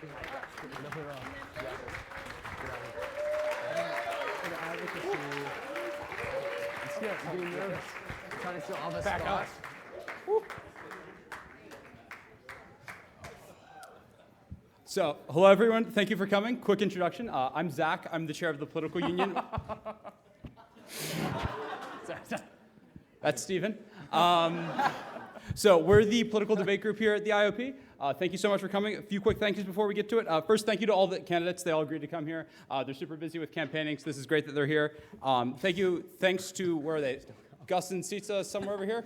I'm getting nervous. I'm trying to fill all the Back spots. So, hello everyone. Thank you for coming. Quick introduction. I'm Zach. I'm the chair of the political union. That's Stephen. So we're the political debate group here at the IOP. Thank you so much for coming. A few quick thank yous before we get to it. First, thank you to all the candidates. They all agreed to come here. They're super busy with campaigning, so this is great that they're here. Thanks to, where are they? Gus and Sitsa somewhere over here?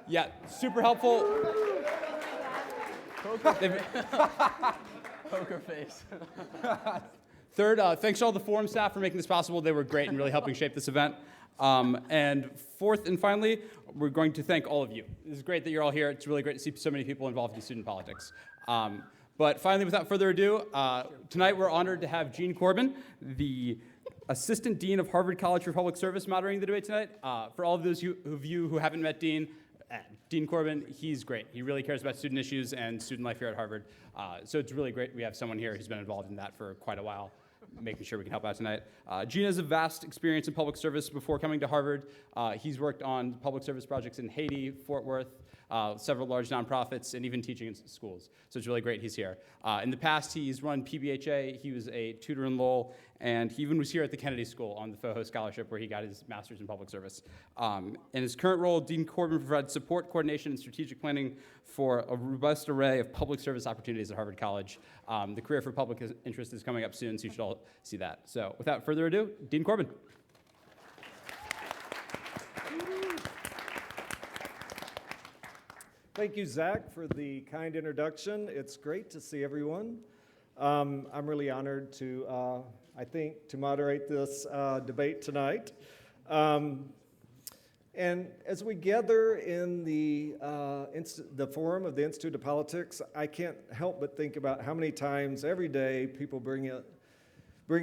Yeah, super helpful. Poker face. Third, thanks to all the forum staff for making this possible. They were great in really helping shape this event. And fourth and finally, we're going to thank all of you. This is great that you're all here. It's really great to see so many people involved in student politics. But finally, without further ado, tonight we're honored to have Gene Corbin, the Assistant Dean of Harvard College for Public Service, moderating the debate tonight. For all of those of you who haven't met Dean Corbin, he's great. He really cares about student issues and student life here at Harvard. So it's really great we have someone here who's been involved in that for quite a while, making sure we can help out tonight. Gene has a vast experience in public service before coming to Harvard. He's worked on public service projects in Haiti, Fort Worth, several large nonprofits, and even teaching in schools. So it's really great he's here. In the past, he's run PBHA. He was a tutor in Lowell, and he even was here at the Kennedy School on the FOHO Scholarship, where he got his master's in public service. In his current role, Dean Corbin provides support, coordination, and strategic planning for a robust array of public service opportunities at Harvard College. The Career for Public Interest is coming up soon, so you should all see that. So without further ado, Dean Corbin. Thank you, Zach, for the kind introduction. It's great to see everyone. I'm really honored to, to moderate this debate tonight. And as we gather in the forum of the Institute of Politics, I can't help but think about how many times every day people bring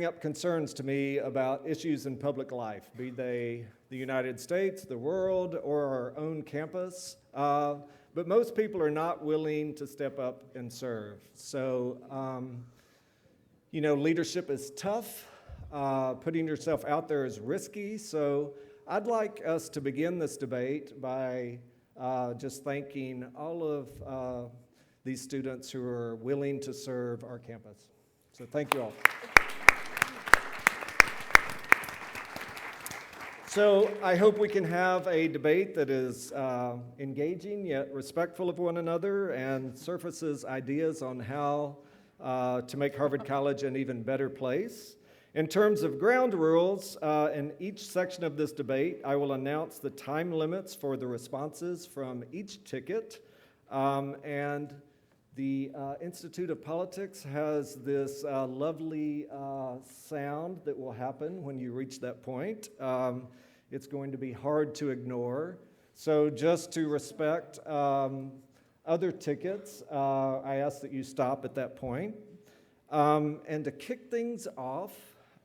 up concerns to me about issues in public life, be they the United States, the world, or our own campus. But most people are not willing to step up and serve. So, leadership is tough. Putting yourself out there is risky. So I'd like us to begin this debate by just thanking all of these students who are willing to serve our campus. So thank you all. So I hope we can have a debate that is engaging yet respectful of one another and surfaces ideas on how to make Harvard College an even better place. In terms of ground rules, in each section of this debate, I will announce the time limits for the responses from each ticket. And the Institute of Politics has this lovely sound that will happen when you reach that point. It's going to be hard to ignore. So just to respect other tickets, I ask that you stop at that point. And to kick things off,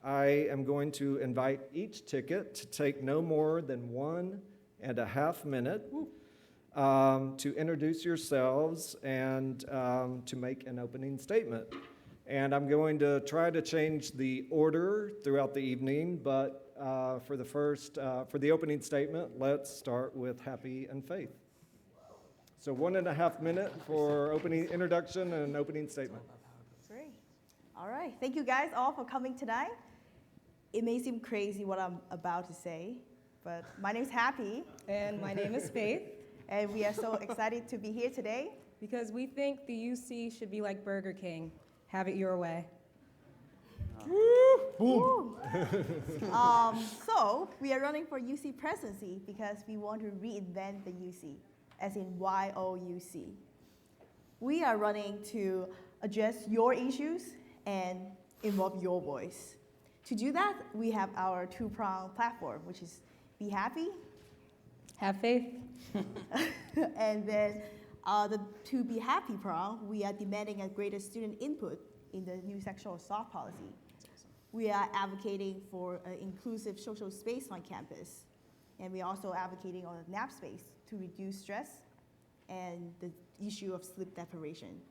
I am going to invite each ticket to take no more than 1.5 minutes to introduce yourselves and to make an opening statement. And I'm going to try to change the order throughout the evening, but for the opening statement, let's start with Happy and Faith. So 1.5 minutes for opening introduction and opening statement. Great. All right. Thank you guys all for coming tonight. It may seem crazy what I'm about to say, but my name's Happy. And my name is Faith. And we are so excited to be here today. Because we think the UC should be like Burger King. Have it your way. Boom. So we are running for UC presidency because we want to reinvent the UC, as in YOUC. We are running to address your issues and involve your voice. To do that, we have our two-pronged platform, which is Be Happy. Have faith. And then the To Be Happy prong, we are demanding a greater student input in the new sexual assault policy. We are advocating for an inclusive social space on campus. And we're also advocating on a nap space to reduce stress and the issue of sleep deprivation.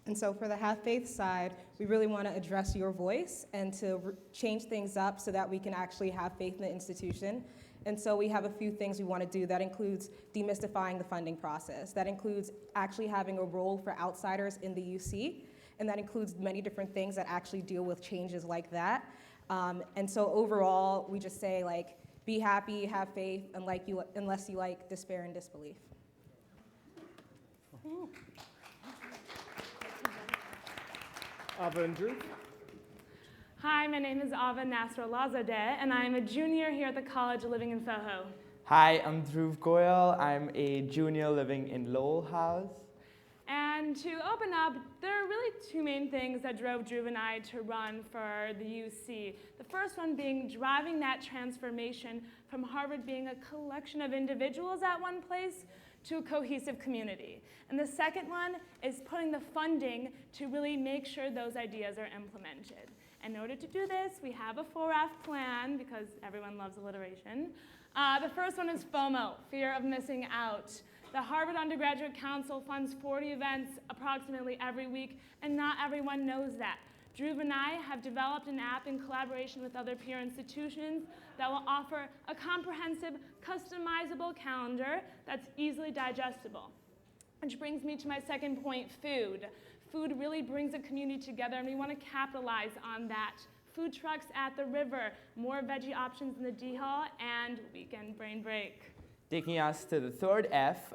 And so for the Have Faith side, we really want to address your voice and to change things up so that we can actually have faith in the institution. And so we have a few things we want to do. That includes demystifying the funding process. That includes actually having a role for outsiders in the UC. And that includes many different things that actually deal with changes like that. And so overall, we just say, like, be happy, have faith, unless you like despair and disbelief. Ava and Dhruv. Hi, my name is Ava Nasro, and I'm a junior here at the college living in Soho. Hi, I'm Dhruv Goyal. I'm a junior living in Lowell House. And to open up, there are really two main things that drove Dhruv and I to run for the UC. The first one being driving that transformation from Harvard being a collection of individuals at one place to a cohesive community. And the second one is putting the funding to really make sure those ideas are implemented. In order to do this, we have a 4F plan, because everyone loves alliteration. The first one is FOMO, fear of missing out. The Harvard Undergraduate Council funds 40 events approximately every week, and not everyone knows that. Dhruv and I have developed an app in collaboration with other peer institutions that will offer a comprehensive, customizable calendar that's easily digestible. Which brings me to my second point, food. Food really brings a community together, and we want to capitalize on that. Food trucks at the river, more veggie options in the D Hall, and weekend brain break. Taking us to the third F,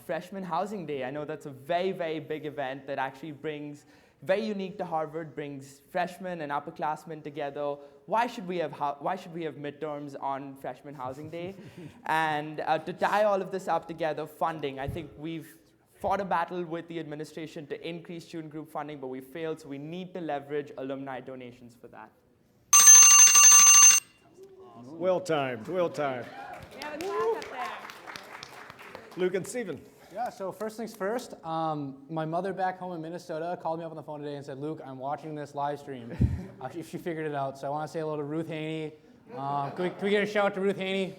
Freshman Housing Day. I know that's a very, very big event that actually brings, very unique to Harvard, brings freshmen and upperclassmen together. Why should we have midterms on Freshman Housing Day? And to tie all of this up together, funding. I think we've fought a battle with the administration to increase student group funding, but we failed, so we need to leverage alumni donations for that. Well timed, well timed. We have a class up there. Luke and Stephen. Yeah, so first things first, my mother back home in Minnesota called me up on the phone today and said, Luke, I'm watching this live stream. She figured it out, so I want to say hello to Ruth Heine. Can we get a shout out to Ruth Heine?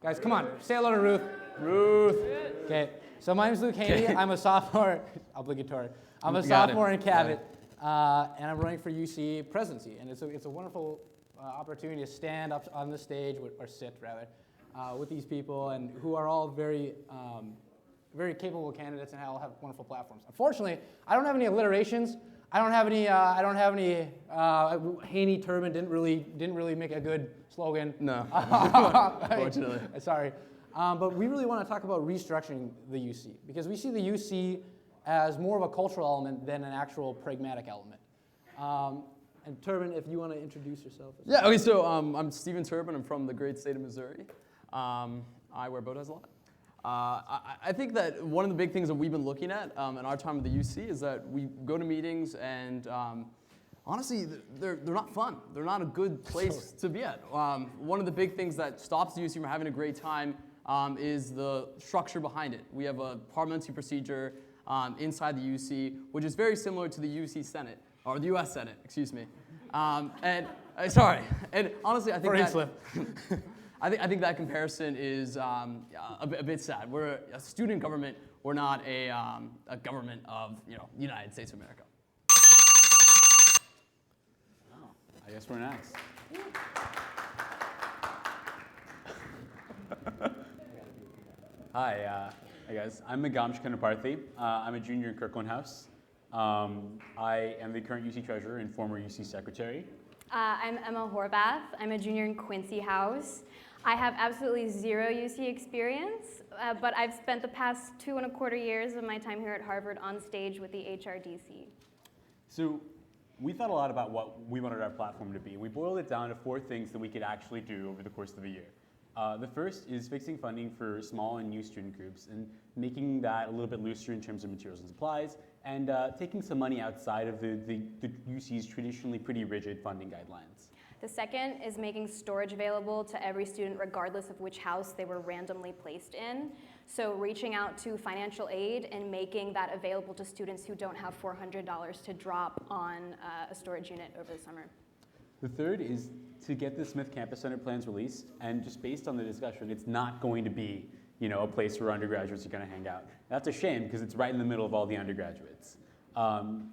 Guys, come on, say hello to Ruth. Ruth. Okay, so my name's Luke Heine. I'm a sophomore, obligatory. I'm a sophomore in Cabot, and I'm running for UC presidency. And it's a wonderful opportunity to stand up on the stage, or sit rather, with these people, and who are all very capable candidates and all have wonderful platforms. Unfortunately, I don't have any alliterations. I don't have any. Heine Turban didn't really make a good slogan. No, unfortunately. Sorry, but we really want to talk about restructuring the UC, because we see the UC as more of a cultural element than an actual pragmatic element. And Turban, if you want to introduce yourself. Yeah, okay, so I'm Stephen Turban. I'm from the great state of Missouri. I wear bow ties a lot. I think that one of the big things that we've been looking at in our time at the UC is that we go to meetings and honestly, they're not fun. They're not a good place to be at. One of the big things that stops the UC from having a great time is the structure behind it. We have a parliamentary procedure inside the UC, which is very similar to the UC Senate, or the US Senate, excuse me. Sorry, and honestly, I think I think that comparison is a bit sad. We're a student government. We're not a government of the United States of America. Oh, I guess we're next. Hi guys. I'm Meghamsh Kanaparthy. I'm a junior in Kirkland House. I am the current UC treasurer and former UC secretary. I'm Ema Horvath. I'm a junior in Quincy House. I have absolutely zero UC experience, but I've spent the past 2.25 years of my time here at Harvard on stage with the HRDC. So we thought a lot about what we wanted our platform to be. We boiled it down to 4 things that we could actually do over the course of a year. The first is fixing funding for small and new student groups and making that a little bit looser in terms of materials and supplies, and taking some money outside of the UC's traditionally pretty rigid funding guidelines. The second is making storage available to every student regardless of which house they were randomly placed in. So reaching out to financial aid and making that available to students who don't have $400 to drop on a storage unit over the summer. The third is to get the Smith Campus Center plans released, and just based on the discussion, it's not going to be a place where undergraduates are going to hang out. That's a shame because it's right in the middle of all the undergraduates.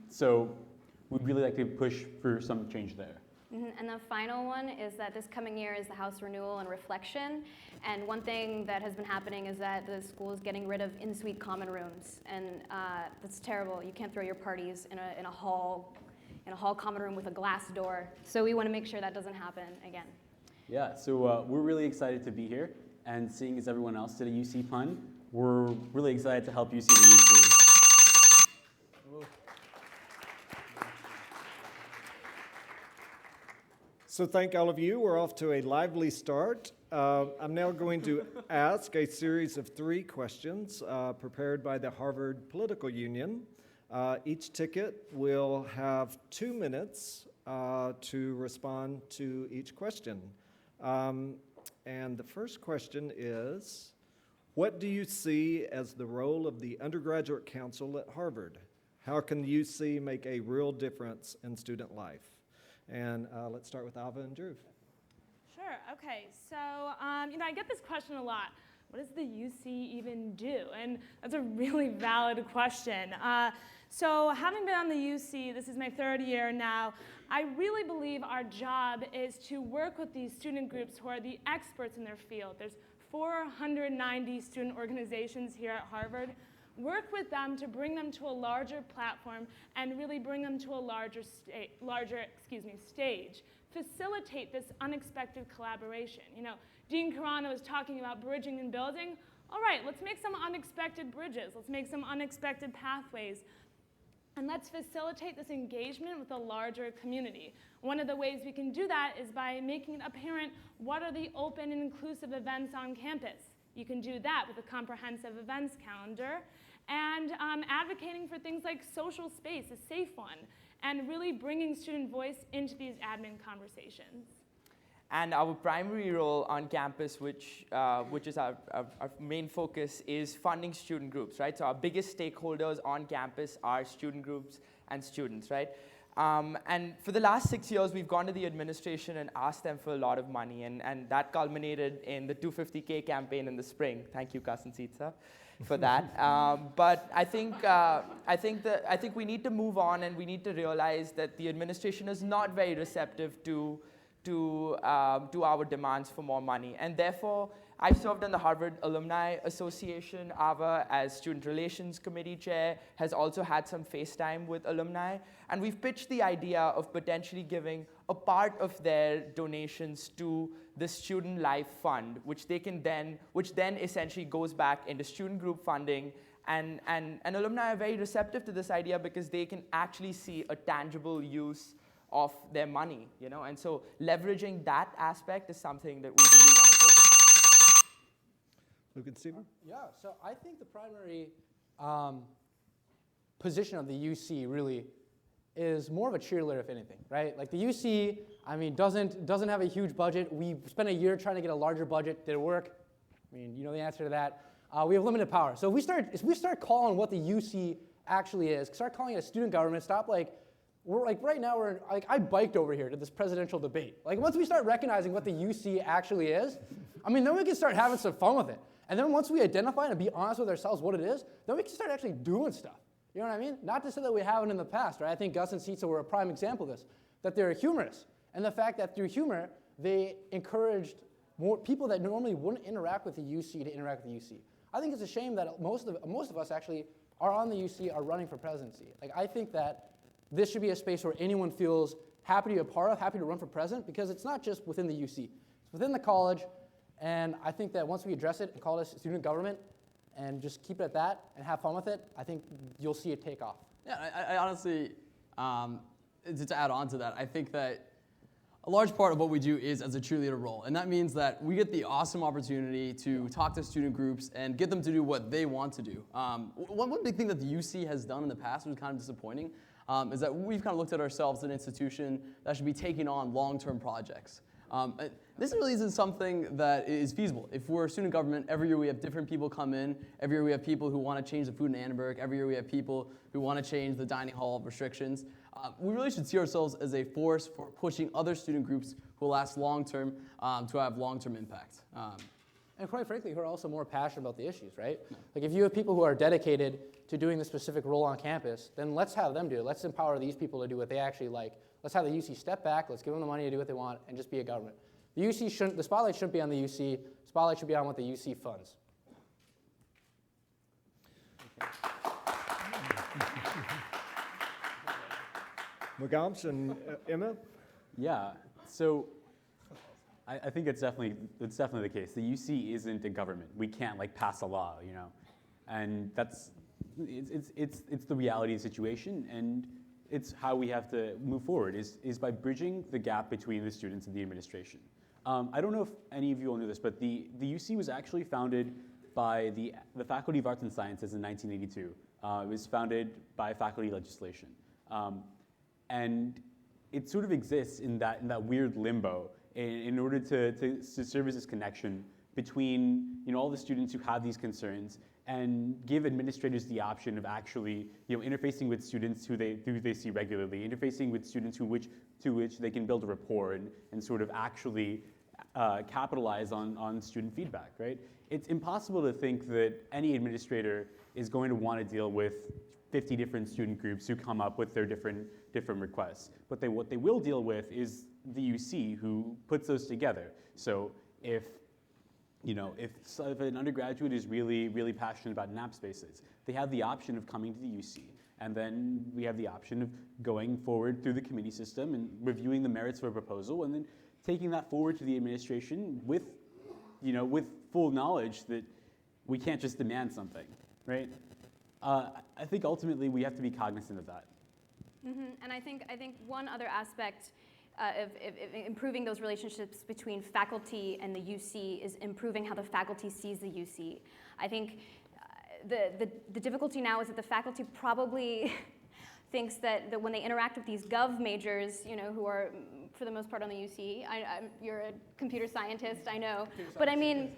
So we'd really like to push for some change there. And the final one is that this coming year is the House renewal and reflection. And one thing that has been happening is that the school is getting rid of in-suite common rooms. And that's terrible. You can't throw your parties in a hall common room with a glass door. So we want to make sure that doesn't happen again. Yeah, so we're really excited to be here. And seeing as everyone else did a UC pun, we're really excited to help you see the UC. So thank all of you. We're off to a lively start. I'm now going to ask a series of 3 questions prepared by the Harvard Political Union. Each ticket will have 2 minutes to respond to each question. And the first question is, what do you see as the role of the Undergraduate Council at Harvard? How can UC make a real difference in student life? And let's start with Ava and Dhruv. Sure, okay, so I get this question a lot. What does the UC even do? And that's a really valid question. So having been on the UC, this is my 3rd year now, I really believe our job is to work with these student groups who are the experts in their field. There's 490 student organizations here at Harvard. Work with them to bring them to a larger platform and really bring them to a larger stage. Facilitate this unexpected collaboration. Gene Corbin was talking about bridging and building. All right, let's make some unexpected bridges. Let's make some unexpected pathways. And let's facilitate this engagement with a larger community. One of the ways we can do that is by making it apparent what are the open and inclusive events on campus. You can do that with a comprehensive events calendar, and advocating for things like social space, a safe one, and really bringing student voice into these admin conversations. And our primary role on campus, which is our main focus, is funding student groups, right? So our biggest stakeholders on campus are student groups and students, right? And for the last 6 years, we've gone to the administration and asked them for a lot of money, and that culminated in the 250K campaign in the spring. Thank you, Cousin Sitsa, for that. But I think we need to move on, and we need to realize that the administration is not very receptive to our demands for more money. And therefore, I've served on the Harvard Alumni Association. Ava, as Student Relations Committee Chair, has also had some FaceTime with alumni. And we've pitched the idea of potentially giving a part of their donations to the Student Life Fund, which then essentially goes back into student group funding. And alumni are very receptive to this idea because they can actually see a tangible use of their money, and so leveraging that aspect is something that we really want to focus on. Luke and Stephen? Yeah, so I think the primary position of the UC really is more of a cheerleader, if anything, right? Like the UC, doesn't have a huge budget. We spent a year trying to get a larger budget. Did it work? You know the answer to that. We have limited power. So if we start calling what the UC actually is, start calling it a student government, stop right now I biked over here to this presidential debate. Once we start recognizing what the UC actually is, then we can start having some fun with it. And then once we identify and be honest with ourselves what it is, then we can start actually doing stuff. You know what I mean? Not to say that we haven't in the past, right? I think Gus and Sitsa were a prime example of this, that they're humorous. And the fact that through humor, they encouraged more people that normally wouldn't interact with the UC to interact with the UC. I think it's a shame that most of us actually are on the UC, are running for presidency. I think that this should be a space where anyone feels happy to be a part of, happy to run for president, because it's not just within the UC. It's within the college, and I think that once we address it and call it student government and just keep it at that and have fun with it, I think you'll see it take off. Yeah, I honestly, to add on to that, I think that a large part of what we do is as a cheerleader role, and that means that we get the awesome opportunity to talk to student groups and get them to do what they want to do. One big thing that the UC has done in the past, which was kind of disappointing, is that we've kind of looked at ourselves as an institution that should be taking on long-term projects. This really isn't something that is feasible. If we're a student government, every year we have different people come in. Every year we have people who want to change the food in Annenberg. Every year we have people who want to change the dining hall restrictions. We really should see ourselves as a force for pushing other student groups who will last long-term to have long-term impact. and quite frankly, who are also more passionate about the issues, right? Like if you have people who are dedicated to doing the specific role on campus, then let's have them do it. Let's empower these people to do what they actually like. Let's have the UC step back, let's give them the money to do what they want, and just be a government. The spotlight shouldn't be on the UC, the spotlight should be on what the UC funds. Meghamsh and Emma? Yeah, so I think it's definitely the case. The UC isn't a government. We can't like pass a law, you know, and it's the reality of the situation, and it's how we have to move forward is by bridging the gap between the students and the administration. I don't know if any of you all knew this, but the UC was actually founded by the Faculty of Arts and Sciences in 1982. It was founded by faculty legislation. And it sort of exists in that weird limbo in order to serve as this connection between all the students who have these concerns and give administrators the option of actually interfacing with students who they see regularly, interfacing with students to which they can build a rapport and sort of actually capitalize on student feedback, right? It's impossible to think that any administrator is going to want to deal with 50 different student groups who come up with their different requests. But what they will deal with is the UC who puts those together. So if an undergraduate is really, really passionate about NAP spaces, they have the option of coming to the UC. And then we have the option of going forward through the committee system and reviewing the merits of a proposal and then taking that forward to the administration with full knowledge that we can't just demand something, right? I think ultimately we have to be cognizant of that. And I think one other aspect of improving those relationships between faculty and the UC is improving how the faculty sees the UC. I think the difficulty now is that the faculty probably thinks that when they interact with these gov majors, who are for the most part on the UC, you're a computer scientist, I know, but I mean,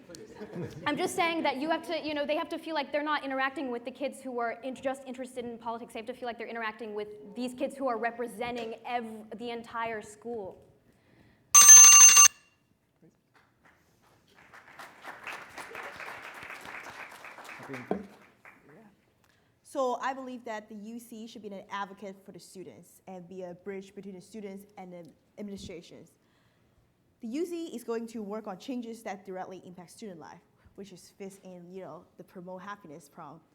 I'm just saying that you have to, they have to feel like they're not interacting with the kids who are just interested in politics. They have to feel like they're interacting with these kids who are representing the entire school. So I believe that the UC should be an advocate for the students and be a bridge between the students and the administrations. The UC is going to work on changes that directly impact student life, which fits in, the promote happiness prompt.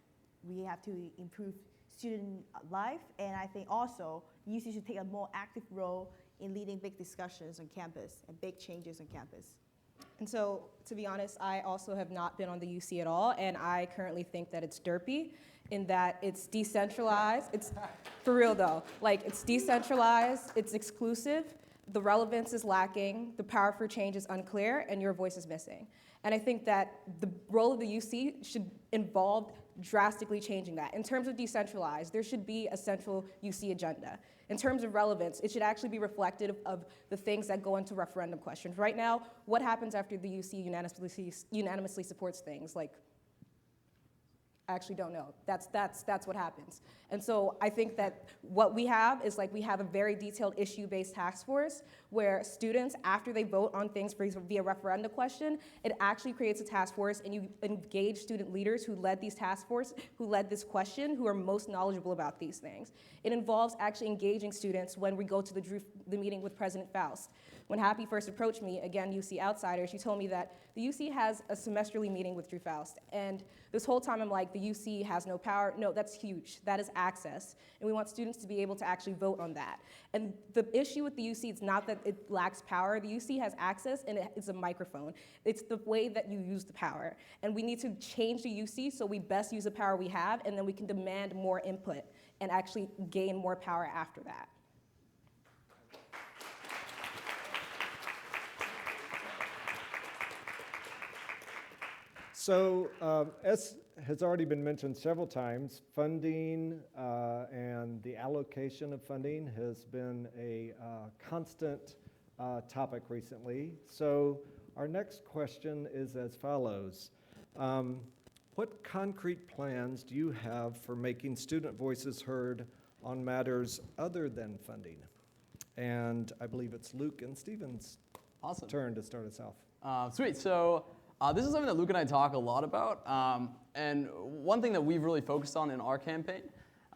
We have to improve student life, and I think also the UC should take a more active role in leading big discussions on campus and big changes on campus. And so, to be honest, I also have not been on the UC at all, and I currently think that it's derpy in that it's decentralized. It's, for real though, it's decentralized, it's exclusive, the relevance is lacking, the power for change is unclear, and your voice is missing. And I think that the role of the UC should involve drastically changing that. In terms of decentralized, there should be a central UC agenda. In terms of relevance, it should actually be reflective of the things that go into referendum questions. Right now, what happens after the UC unanimously supports things? I actually don't know. That's what happens. And so I think that what we have is we have a very detailed issue-based task force where students, after they vote on things via referendum question, it actually creates a task force and you engage student leaders who led these task force, who led this question, who are most knowledgeable about these things. It involves actually engaging students when we go to the meeting with President Faust. When Happy first approached me, again, UC outsider, she told me that the UC has a semesterly meeting with Drew Faust. And this whole time I'm like, the UC has no power. No, that's huge. That is access. And we want students to be able to actually vote on that. And the issue with the UC is not that it lacks power. The UC has access and it's a microphone. It's the way that you use the power. And we need to change the UC so we best use the power we have and then we can demand more input and actually gain more power after that. So, as has already been mentioned several times, funding and the allocation of funding has been a constant topic recently. So, our next question is as follows. What concrete plans do you have for making student voices heard on matters other than funding? And I believe it's Luke and Stephen's turn to start us off. Sweet. So This is something that Luke and I talk a lot about, and one thing that we've really focused on in our campaign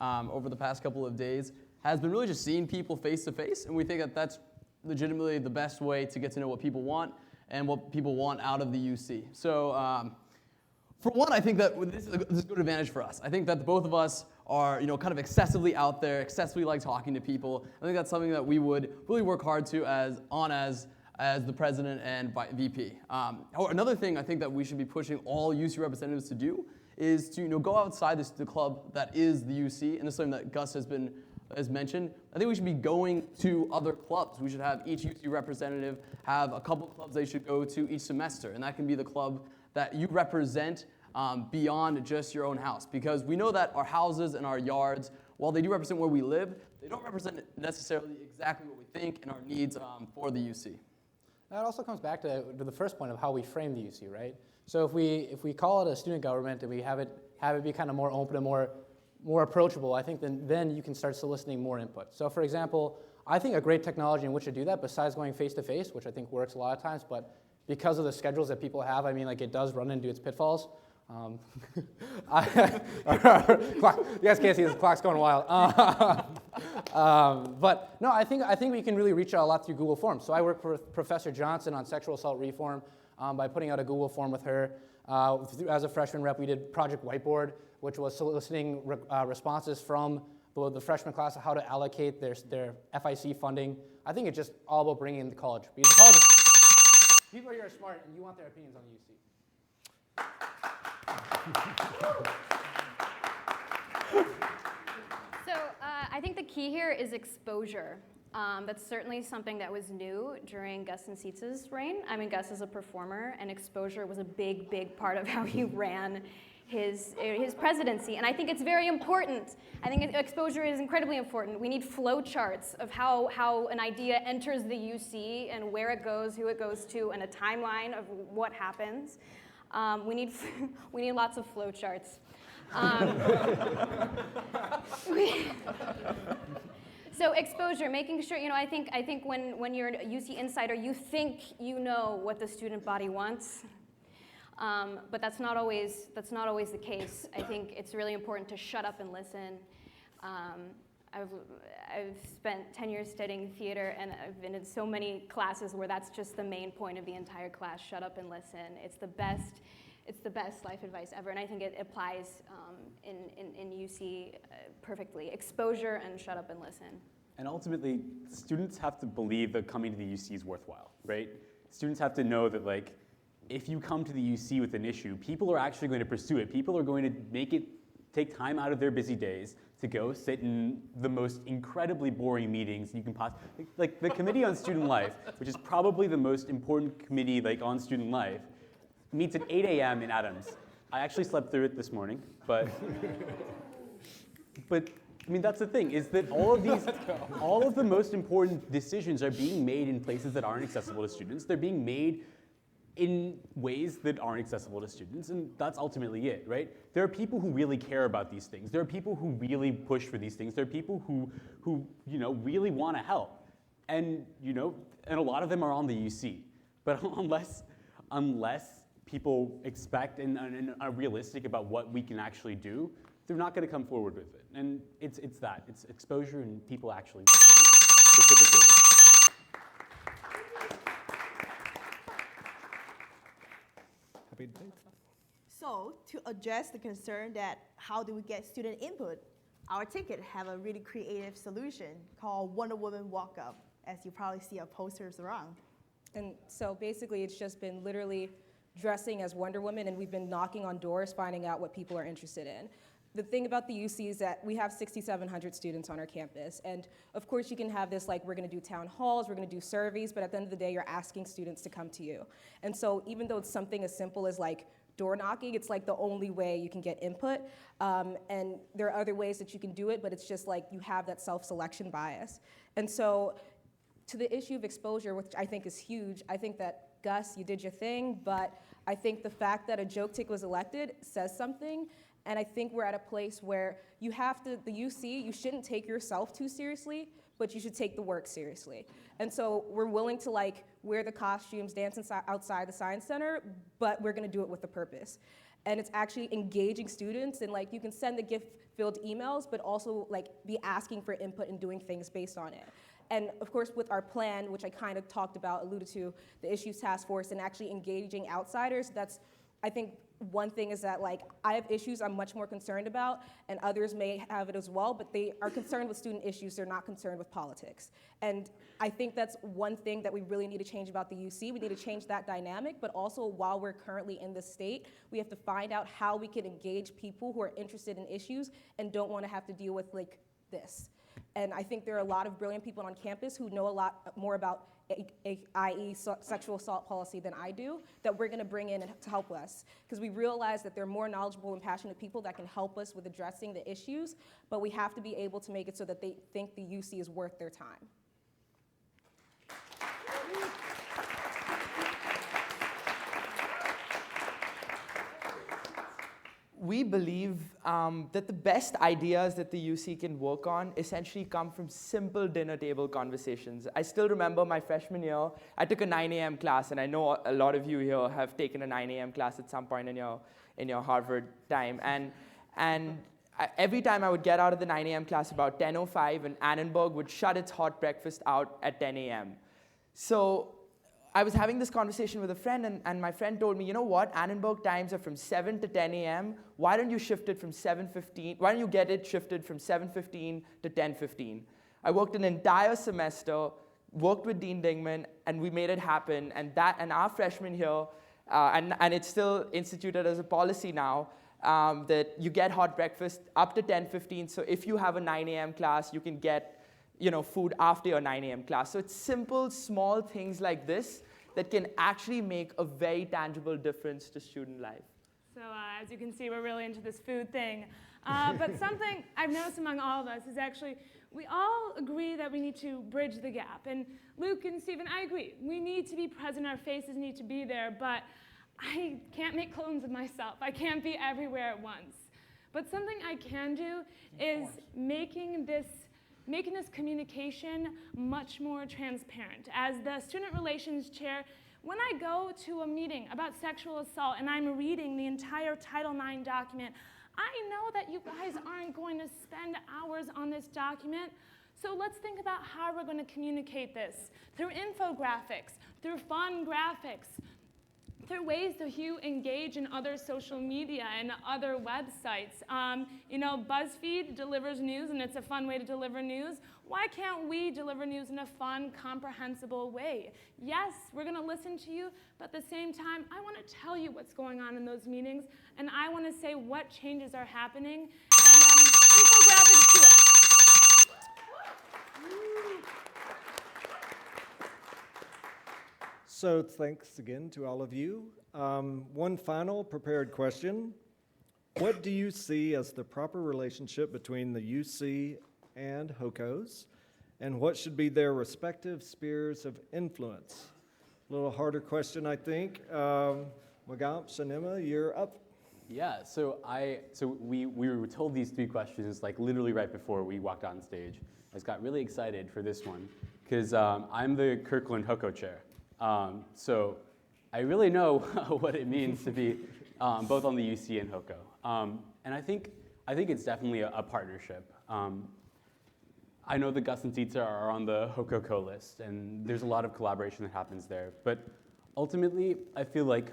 over the past couple of days has been really just seeing people face to face, and we think that that's legitimately the best way to get to know what people want and what people want out of the UC. So for one, I think that this is a good advantage for us. I think that both of us are, kind of excessively out there, excessively like talking to people. I think that's something that we would really work hard to as the president and VP. Another thing I think that we should be pushing all UC representatives to do is to go outside the club that is the UC, and this is something that Gus has mentioned. I think we should be going to other clubs. We should have each UC representative have a couple clubs they should go to each semester, and that can be the club that you represent beyond just your own house. Because we know that our houses and our yards, while they do represent where we live, they don't represent necessarily exactly what we think and our needs for the UC. That also comes back to the first point of how we frame the UC, right? So if we call it a student government and we have it be kind of more open and more approachable, I think then you can start soliciting more input. So for example, I think a great technology in which to do that, besides going face-to-face, which I think works a lot of times, but because of the schedules that people have, I mean, like it does run into its pitfalls. You guys can't see this, the clock's going wild. But no, I think we can really reach out a lot through Google Forms. So I work with Professor Johnson on sexual assault reform by putting out a Google form with her. As a freshman rep, we did Project Whiteboard, which was soliciting responses from the freshman class of how to allocate their FIC funding. I think it's just all about bringing in the college. Because the college, people here are smart, and you want their opinions on the UC. So I think the key here is exposure. That's certainly something that was new during Gus and Sietz's reign. I mean, Gus is a performer, and exposure was a big, big part of how he ran his presidency. And I think it's very important. I think exposure is incredibly important. We need flow charts of how an idea enters the UC and where it goes, who it goes to, and a timeline of what happens. We need lots of flow charts. So exposure, making sure, I think when you're a UC insider, you think you know what the student body wants, but that's not always the case. I think it's really important to shut up and listen. I've spent 10 years studying theater, and I've been in so many classes where that's just the main point of the entire class: shut up and listen. It's the best life advice ever, and I think it applies in UC perfectly. Exposure and shut up and listen. And ultimately, students have to believe that coming to the UC is worthwhile, right? Students have to know that, like, if you come to the UC with an issue, people are actually going to pursue it. People are going to take time out of their busy days to go sit in the most incredibly boring meetings you can possibly, like the Committee on Student Life, which is probably the most important committee on student life, meets at 8 a.m. in Adams. I actually slept through it this morning, but I mean, that's the thing, is that all of the most important decisions are being made in places that aren't accessible to students. They're being made in ways that aren't accessible to students, and that's ultimately it, right? There are people who really care about these things. There are people who really push for these things. There are people who really want to help, and a lot of them are on the UC. But unless people expect and are realistic about what we can actually do, they're not going to come forward with it. And it's exposure and people actually reciprocate. So to address the concern that how do we get student input, our ticket have a really creative solution called Wonder Woman Walk Up, as you probably see our posters around. And so basically it's just been literally dressing as Wonder Woman, and we've been knocking on doors, finding out what people are interested in. The thing about the UC is that we have 6,700 students on our campus, and of course you can have this we're gonna do town halls, we're gonna do surveys, but at the end of the day you're asking students to come to you. And so even though it's something as simple as door knocking, it's the only way you can get input, and there are other ways that you can do it, but it's just you have that self-selection bias. And so to the issue of exposure, which I think is huge, I think that Gus, you did your thing, but I think the fact that a joke tick was elected says something. And I think we're at a place where the UC, you shouldn't take yourself too seriously, but you should take the work seriously. And so we're willing to like wear the costumes, dance outside the Science Center, but we're gonna do it with a purpose. And it's actually engaging students, and like you can send the gift-filled emails, but also like be asking for input and doing things based on it. And of course, with our plan, which I kind of talked about, alluded to, the Issues Task Force and actually engaging outsiders, that's, I think, one thing is that like I have issues I'm much more concerned about, and others may have it as well, but they are concerned with student issues, they're not concerned with politics. And I think that's one thing that we really need to change about the UC. We need to change that dynamic, but also while we're currently in this state, we have to find out how we can engage people who are interested in issues and don't want to have to deal with like this. And I think there are a lot of brilliant people on campus who know a lot more about i.e. sexual assault policy than I do, that we're gonna bring in to help us. Because we realize that there are more knowledgeable and passionate people that can help us with addressing the issues, but we have to be able to make it so that they think the UC is worth their time. We believe that the best ideas that the UC can work on essentially come from simple dinner table conversations. I still remember my freshman year, I took a 9 a.m. class, and I know a lot of you here have taken a 9 a.m. class at some point in your Harvard time. And every time I would get out of the 9 a.m. class about 10:05, and Annenberg would shut its hot breakfast out at 10 a.m. So I was having this conversation with a friend, and my friend told me, you know what, Annenberg times are from 7 to 10 a.m. Why don't you shift it from 7:15? Why don't you get it shifted from 7:15 to 10:15? I worked an entire semester, worked with Dean Dingman, and we made it happen. And our freshman here, and it's still instituted as a policy now, that you get hot breakfast up to 10:15. So if you have a 9 a.m. class, you can get food after your 9 a.m. class. So it's simple, small things like this that can actually make a very tangible difference to student life. So as you can see, we're really into this food thing. But something I've noticed among all of us is actually we all agree that we need to bridge the gap. And Luke and Stephen, I agree. We need to be present. Our faces need to be there. But I can't make clones of myself. I can't be everywhere at once. But something I can do is making this communication much more transparent. As the student relations chair, when I go to a meeting about sexual assault and I'm reading the entire Title IX document, I know that you guys aren't going to spend hours on this document. So let's think about how we're going to communicate this through infographics, through fun graphics, through ways that you engage in other social media and other websites. BuzzFeed delivers news, and it's a fun way to deliver news. Why can't we deliver news in a fun, comprehensible way? Yes, we're going to listen to you, but at the same time, I want to tell you what's going on in those meetings, and I want to say what changes are happening. And infographics do it. So thanks again to all of you. One final prepared question. What do you see as the proper relationship between the UC and Hocos, and what should be their respective spheres of influence? A little harder question, I think. Meghamsh and Ema, you're up. Yeah, so we were told these three questions like literally right before we walked on stage. I just got really excited for this one because I'm the Kirkland Hoco chair. So I really know what it means to be both on the UC and Hoco. And I think it's definitely a partnership. I know the Gus and Zita are on the Hoco co-list, and there's a lot of collaboration that happens there. But ultimately, I feel like,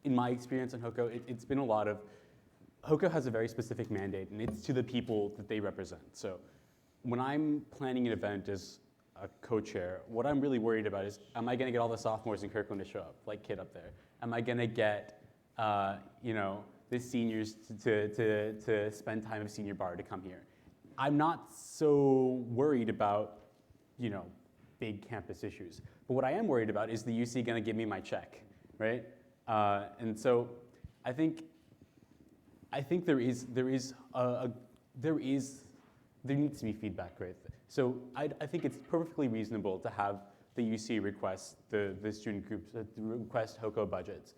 in my experience on Hoco, it's been a lot of, Hoco has a very specific mandate, and it's to the people that they represent. So when I'm planning an event as a co-chair, what I'm really worried about is, am I going to get all the sophomores in Kirkland to show up, like Kid up there? Am I going to get, the seniors to spend time at senior bar to come here? I'm not so worried about, big campus issues. But what I am worried about is the UC going to give me my check, right? And so I think there needs to be feedback, right? So I think it's perfectly reasonable to have the UC request the student groups request Hoco budgets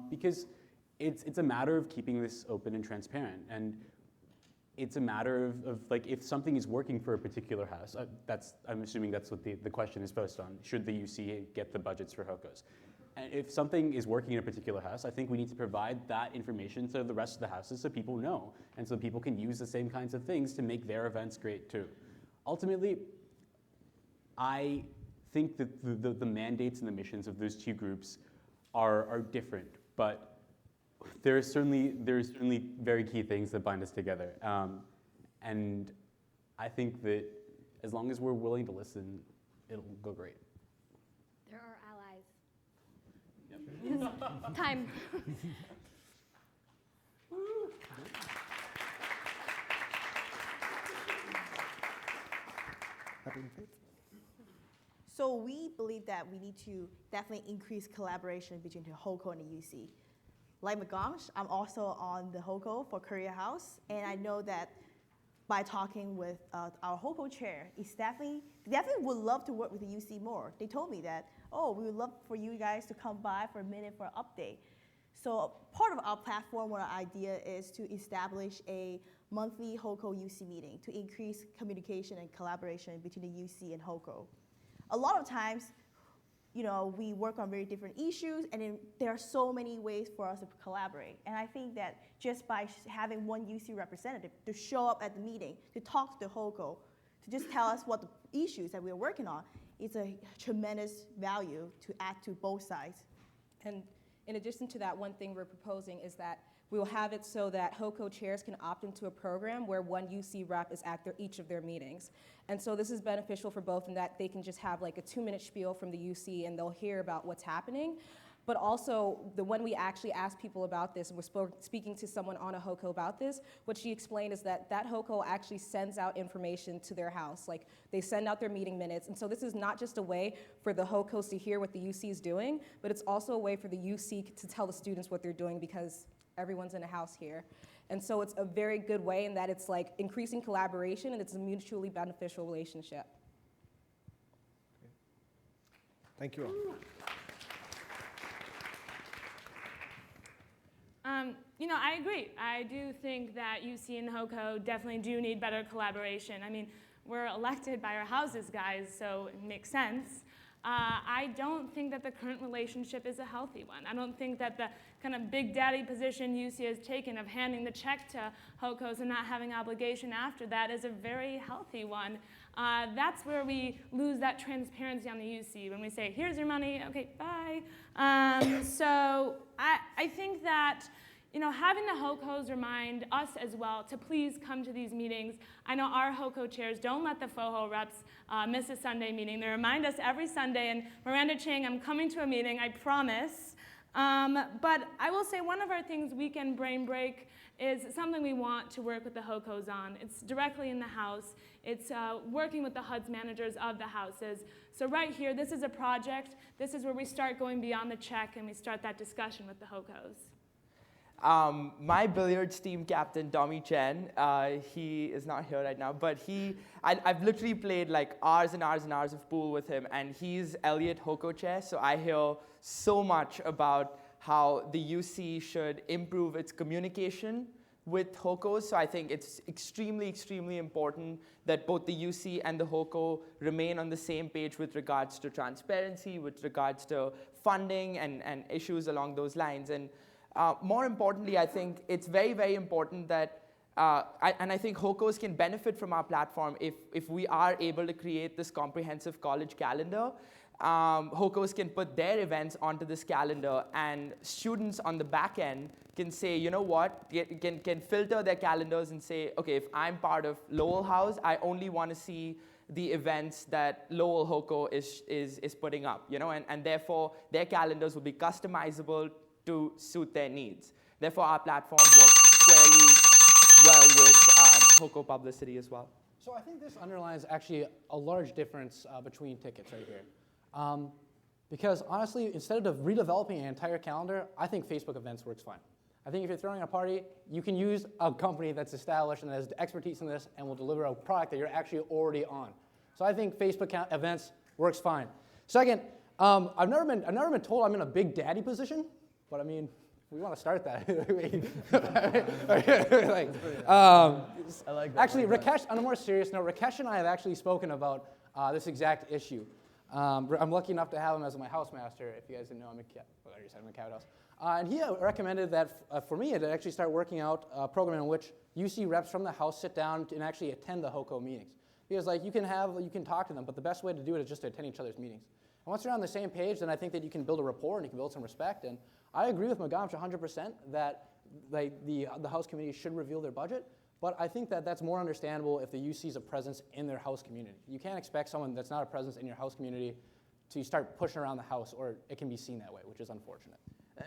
because it's a matter of keeping this open and transparent. And it's a matter of like, if something is working for a particular house, I'm assuming that's what the question is posed on. Should the UC get the budgets for Hocos? And if something is working in a particular house, I think we need to provide that information to the rest of the houses so people know, and so people can use the same kinds of things to make their events great too. Ultimately, I think that the mandates and the missions of those two groups are different, but there's certainly very key things that bind us together. And I think that as long as we're willing to listen, it'll go great. There are allies. Time. So we believe that we need to definitely increase collaboration between the Hoco and the UC. Like Meghamsh, I'm also on the Hoco for Career House, and I know that by talking with our Hoco chair, they definitely would love to work with the UC more. They told me that, oh, we would love for you guys to come by for a minute for an update. So part of our platform or our idea is to establish a monthly Hoco UC meeting to increase communication and collaboration between the UC and Hoco. A lot of times, we work on very different issues, and then there are so many ways for us to collaborate. And I think that just by having one UC representative to show up at the meeting, to talk to the Hoco, to just tell us what the issues that we're working on, it's a tremendous value to add to both sides. And in addition to that, one thing we're proposing is that we will have it so that Hoco chairs can opt into a program where one UC rep is at each of their meetings. And so this is beneficial for both in that they can just have like a 2-minute spiel from the UC and they'll hear about what's happening. But also, when we actually asked people about this, and we're speaking to someone on a Hoco about this, what she explained is that Hoco actually sends out information to their house. Like, they send out their meeting minutes. And so this is not just a way for the Hocos to hear what the UC is doing, but it's also a way for the UC to tell the students what they're doing, because everyone's in a house here. And so it's a very good way in that it's like increasing collaboration, and it's a mutually beneficial relationship. Thank you all. I agree. I do think that UC and Hoco definitely do need better collaboration. I mean, we're elected by our houses, guys, so it makes sense. I don't think that the current relationship is a healthy one. I don't think that the kind of big daddy position UC has taken of handing the check to Hocos and not having obligation after that is a very healthy one. That's where we lose that transparency on the UC when we say, here's your money, okay, bye. So I think that having the Hocos remind us as well to please come to these meetings. I know our Hoco chairs don't let the FOHO reps miss a Sunday meeting. They remind us every Sunday, and Miranda Chang, I'm coming to a meeting, I promise. But I will say one of our things, Weekend Brain Break, is something we want to work with the Hocos on. It's directly in the house. It's working with the HUDs managers of the houses. So right here, this is a project. This is where we start going beyond the check, and we start that discussion with the Hocos. My billiards team captain, Tommy Chen, he is not here right now, but I've literally played like hours and hours and hours of pool with him, and he's Elliott Hoco chair, so I hear so much about how the UC should improve its communication with Hocos. So I think it's extremely, extremely important that both the UC and the Hoco remain on the same page with regards to transparency, with regards to funding and issues along those lines. And more importantly, I think it's very, very important that, I think Hocos can benefit from our platform if we are able to create this comprehensive college calendar. Hocos can put their events onto this calendar, and students on the back end can say, you know what, can filter their calendars and say, okay, if I'm part of Lowell House, I only want to see the events that Lowell Hoco is putting up, and therefore their calendars will be customizable to suit their needs. Therefore, our platform works squarely well with Hoco publicity as well. So I think this underlines actually a large difference between tickets right here. Because honestly, instead of redeveloping an entire calendar, I think Facebook events works fine. I think if you're throwing a party, you can use a company that's established and has expertise in this and will deliver a product that you're actually already on. So I think Facebook events works fine. Second, I've never been told I'm in a big daddy position, but I mean, We want to start that. I like that. Actually, Rakesh, on a more serious note, Rakesh and I have actually spoken about this exact issue. I'm lucky enough to have him as my housemaster. If you guys didn't know, I'm a Cabot House. And he recommended that for me to actually start working out a program in which UC reps from the House sit down and actually attend the Hoco meetings. Because like you can talk to them, but the best way to do it is just to attend each other's meetings. And once you're on the same page, then I think that you can build a rapport and you can build some respect. And I agree with Meghamsh 100% that the House committee should reveal their budget. But I think that that's more understandable if the UC is a presence in their House community. You can't expect someone that's not a presence in your House community to start pushing around the House, or it can be seen that way, which is unfortunate.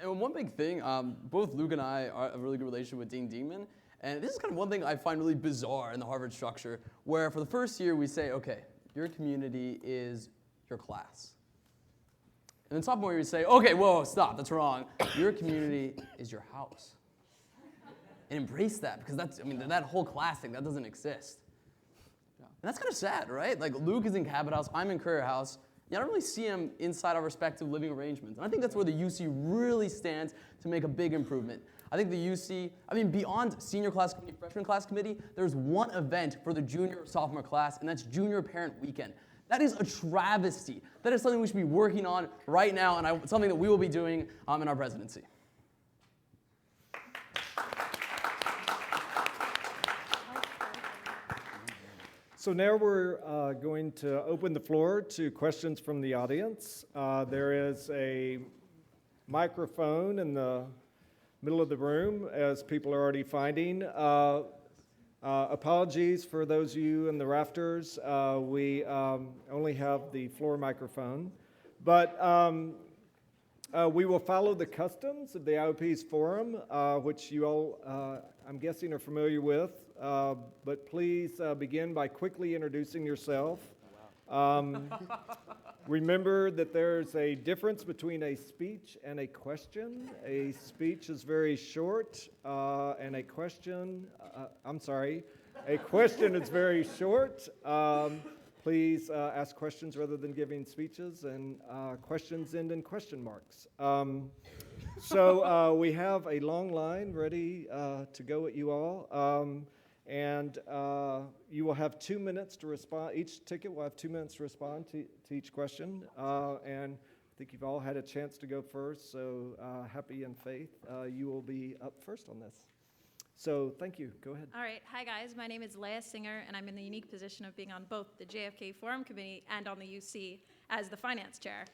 And one big thing, both Luke and I have a really good relationship with Dean Dingman. And this is kind of one thing I find really bizarre in the Harvard structure, where for the first year we say, okay, your community is your class. And then sophomore year we say, okay, whoa, stop, that's wrong. Your community is your house. And embrace that, because that whole class thing, that doesn't exist. And that's kind of sad, right? Like Luke is in Cabot House, I'm in Courier House. I don't really see him inside our respective living arrangements. And I think that's where the UC really stands to make a big improvement. I think the UC, beyond senior class committee, freshman class committee, there's one event for the junior sophomore class, and that's junior parent weekend. That is a travesty. That is something we should be working on right now, and something that we will be doing in our presidency. So now we're going to open the floor to questions from the audience. There is a microphone in the middle of the room, as people are already finding. Apologies for those of you in the rafters. We only have the floor microphone. But we will follow the customs of the IOP's forum, which you all, I'm guessing, are familiar with. But please begin by quickly introducing yourself. Remember that there's a difference between a speech and a question. A speech is very short, and a question is very short. Please ask questions rather than giving speeches, and questions end in question marks. So we have a long line ready to go at you all. And you will have 2 minutes to respond. Each ticket will have 2 minutes to respond to each question. And I think you've all had a chance to go first, so Happy and Faith, you will be up first on this. So thank you. Go ahead. All right. Hi, guys. My name is Leah Singer, and I'm in the unique position of being on both the JFK Forum Committee and on the UC as the finance chair.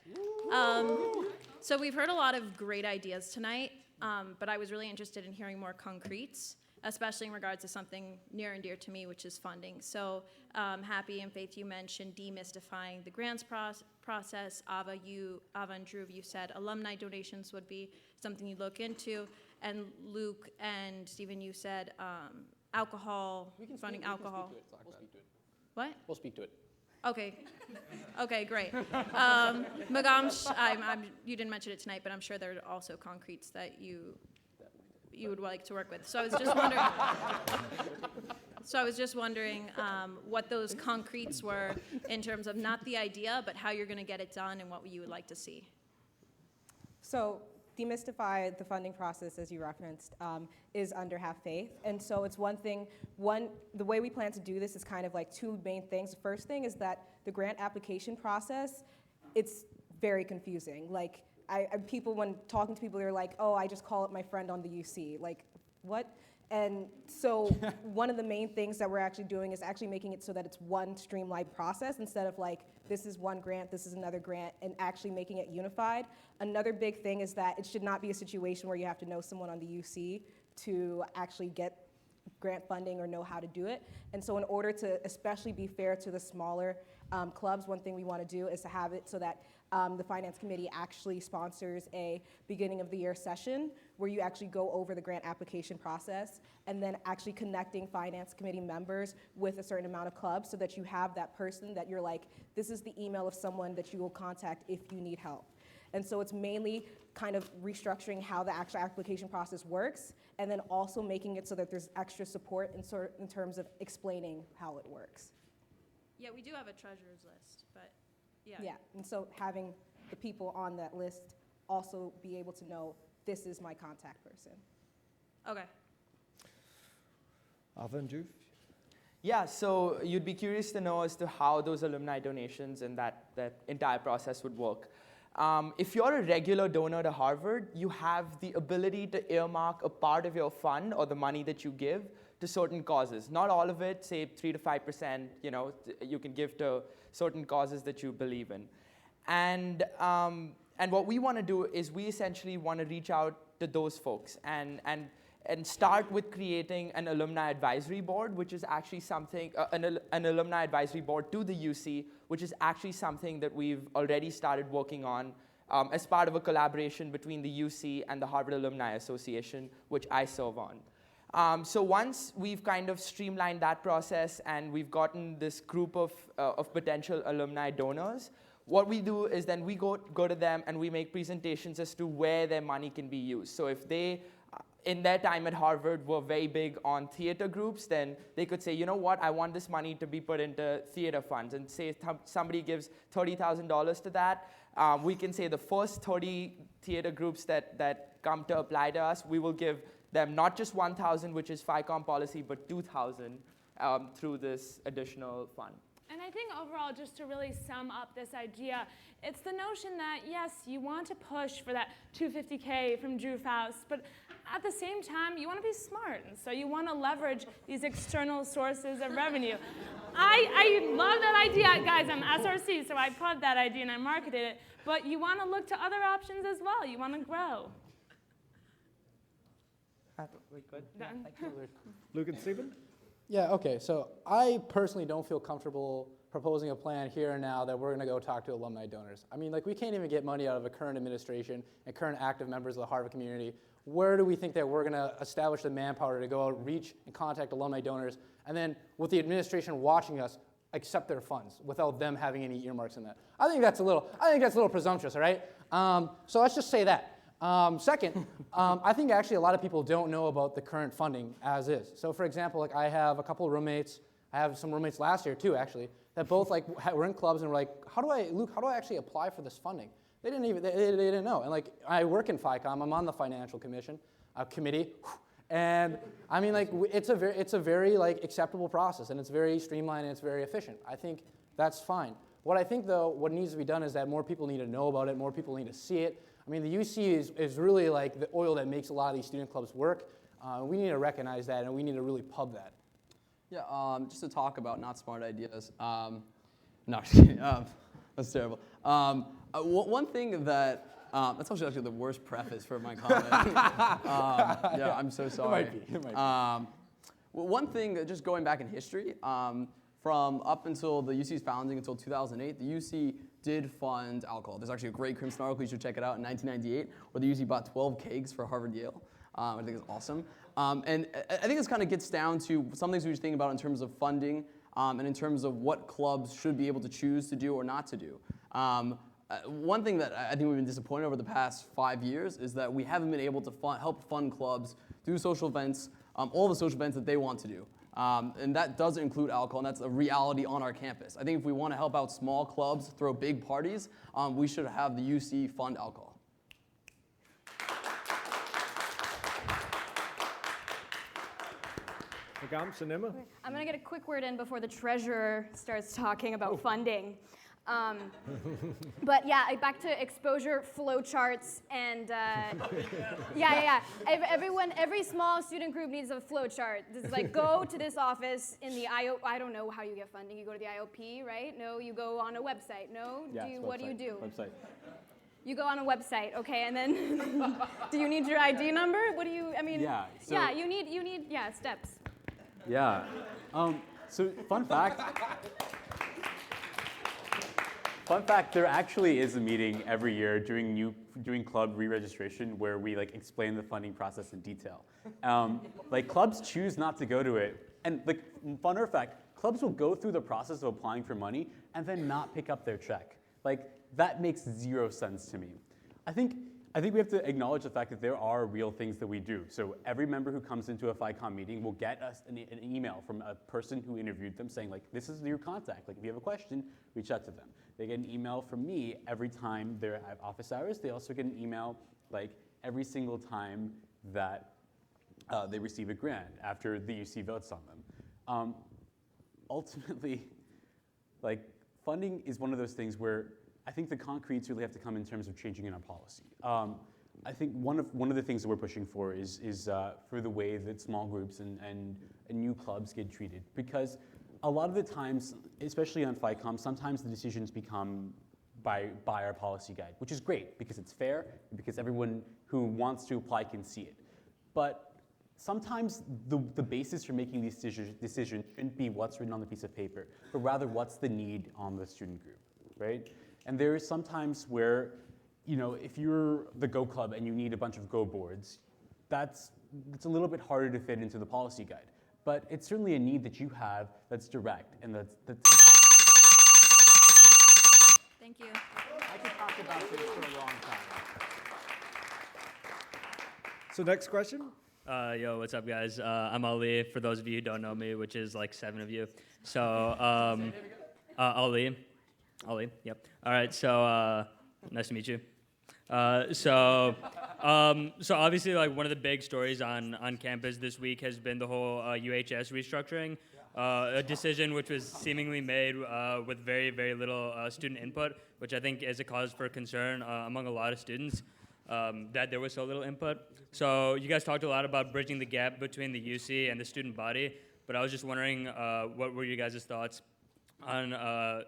So we've heard a lot of great ideas tonight, but I was really interested in hearing more concretes, especially in regards to something near and dear to me, which is funding. So Happy and Faith, you mentioned demystifying the grants process. Ava and Dhruv, you said alumni donations would be something you look into. And Luke and Stephen, you said alcohol, funding alcohol. We'll speak to it. What? We'll speak to it. Okay. Okay, great. Meghamsh, you didn't mention it tonight, but I'm sure there are also concretes that you would like to work with. So I was just wondering, what those concretes were in terms of not the idea, but how you're going to get it done and what you would like to see. So demystify the funding process, as you referenced, is under Have Faith. And so it's the way we plan to do this is kind of like two main things. The first thing is that the grant application process, it's very confusing. Like, when talking to people, they're like, oh, I just call up my friend on the UC. Like, what? And so one of the main things that we're actually doing is actually making it so that it's one streamlined process instead of like, this is one grant, this is another grant, and actually making it unified. Another big thing is that it should not be a situation where you have to know someone on the UC to actually get grant funding or know how to do it. And so in order to especially be fair to the smaller clubs, one thing we want to do is to have it so that the Finance Committee actually sponsors a beginning of the year session where you actually go over the grant application process and then actually connecting Finance Committee members with a certain amount of clubs so that you have that person that you're like, this is the email of someone that you will contact if you need help. And so it's mainly kind of restructuring how the actual application process works and then also making it so that there's extra support in terms of explaining how it works. Yeah, we do have a treasurer's list, but yeah. Yeah, and so having the people on that list also be able to know this is my contact person. Okay. Ava and Dhruv? Yeah, so you'd be curious to know as to how those alumni donations and that entire process would work. If you're a regular donor to Harvard, you have the ability to earmark a part of your fund or the money that you give to certain causes. Not all of it, say 3 to 5%, you can give to certain causes that you believe in. And what we want to do is we essentially want to reach out to those folks and start with creating an alumni advisory board, which is actually something, an alumni advisory board to the UC, which is actually something that we've already started working on as part of a collaboration between the UC and the Harvard Alumni Association, which I serve on. So once we've kind of streamlined that process and we've gotten this group of potential alumni donors, what we do is then we go to them and we make presentations as to where their money can be used. So if they, in their time at Harvard, were very big on theater groups, then they could say, you know what, I want this money to be put into theater funds. And say somebody gives $30,000 to that, we can say the first 30 theater groups that come to apply to us, we will give them not just 1,000, which is FICOM policy, but 2,000 through this additional fund. And I think overall, just to really sum up this idea, it's the notion that, yes, you want to push for that $250K from Drew Faust, but at the same time, you want to be smart. And so you want to leverage these external sources of revenue. I love that idea. Guys, I'm SRC, so I put that idea and I marketed it. But you want to look to other options as well. You want to grow. Good. Done? Luke and Stephen? Yeah, okay, so I personally don't feel comfortable proposing a plan here and now that we're gonna go talk to alumni donors. I mean, like, we can't even get money out of a current administration and current active members of the Harvard community. Where do we think that we're gonna establish the manpower to go out, reach, and contact alumni donors, and then with the administration watching us, accept their funds without them having any earmarks in that? I think that's a little presumptuous, all right? So let's just say that. Second, I think actually a lot of people don't know about the current funding as is. So for example, like I have a couple of roommates, I have some roommates last year too actually, that both like were in clubs and were like, Luke, how do I actually apply for this funding? They didn't know. And like I work in FICOM, I'm on the financial committee, and I mean like it's a very like acceptable process and it's very streamlined and it's very efficient. I think that's fine. What I think though, what needs to be done is that more people need to know about it, more people need to see it. I mean, the UC is really like the oil that makes a lot of these student clubs work. We need to recognize that, and we need to really pub that. Yeah, just to talk about not smart ideas. No, just kidding. That's terrible. One thing that, that's actually the worst preface for my comment. Yeah, I'm so sorry. It might be. One thing, just going back in history, from up until the UC's founding until 2008, the UC did fund alcohol. There's actually a great Crimson article, you should check it out, in 1998, where the UC bought 12 kegs for Harvard Yale. I think it's awesome. And I think this kind of gets down to some things we should think about in terms of funding and in terms of what clubs should be able to choose to do or not to do. One thing that I think we've been disappointed over the past 5 years is that we haven't been able to help fund clubs do social events, all the social events that they want to do. And that doesn't include alcohol, and that's a reality on our campus. I think if we want to help out small clubs throw big parties, we should have the UC fund alcohol. Meghamsh and Ema? I'm going to get a quick word in before the treasurer starts talking about funding. But yeah, back to exposure flow charts and every small student group needs a flow chart. This is like, go to this office in the I don't know how you get funding. You go to the IOP, right? No, you go on a website. No, what do you do? Website. You go on a website, okay, and then do you need your ID number? What do you? I mean, you need steps. Yeah. So fun fact. Fun fact, there actually is a meeting every year during club re-registration where we like explain the funding process in detail. Like clubs choose not to go to it. And like funner fact, clubs will go through the process of applying for money and then not pick up their check. Like that makes zero sense to me. I think we have to acknowledge the fact that there are real things that we do. So every member who comes into a FICOM meeting will get us an email from a person who interviewed them saying like, this is your contact. Like if you have a question, reach out to them. They get an email from me every time they're at office hours. They also get an email like, every single time that they receive a grant after the UC votes on them. Ultimately, like, funding is one of those things where I think the concretes really have to come in terms of changing in our policy. I think one of the things that we're pushing for is for the way that small groups and new clubs get treated, because a lot of the times, especially on FICOM, sometimes the decisions become by our policy guide, which is great because it's fair, because everyone who wants to apply can see it. But sometimes the basis for making these decisions shouldn't be what's written on the piece of paper, but rather what's the need on the student group, right? And there is sometimes where, you know, if you're the Go Club and you need a bunch of Go boards, it's a little bit harder to fit into the policy guide. But it's certainly a need that you have that's direct and that's Thank you. I could talk about this for a long time. So next question. Yo, what's up, guys? I'm Ali, for those of you who don't know me, which is like 7 of you. So, Ali, yep. All right, so nice to meet you. So obviously, like, one of the big stories on campus this week has been the whole UHS restructuring, a decision which was seemingly made with very, very little student input, which I think is a cause for concern among a lot of students, that there was so little input. So you guys talked a lot about bridging the gap between the UC and the student body, but I was just wondering what were you guys' thoughts on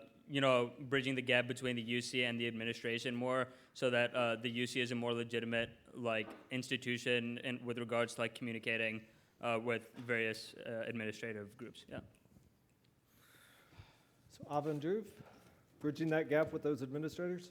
bridging the gap between the UC and the administration more, so that the UC is a more legitimate, like, institution with regards to, like, communicating with various administrative groups. Yeah. So Ava and Dhruv, bridging that gap with those administrators?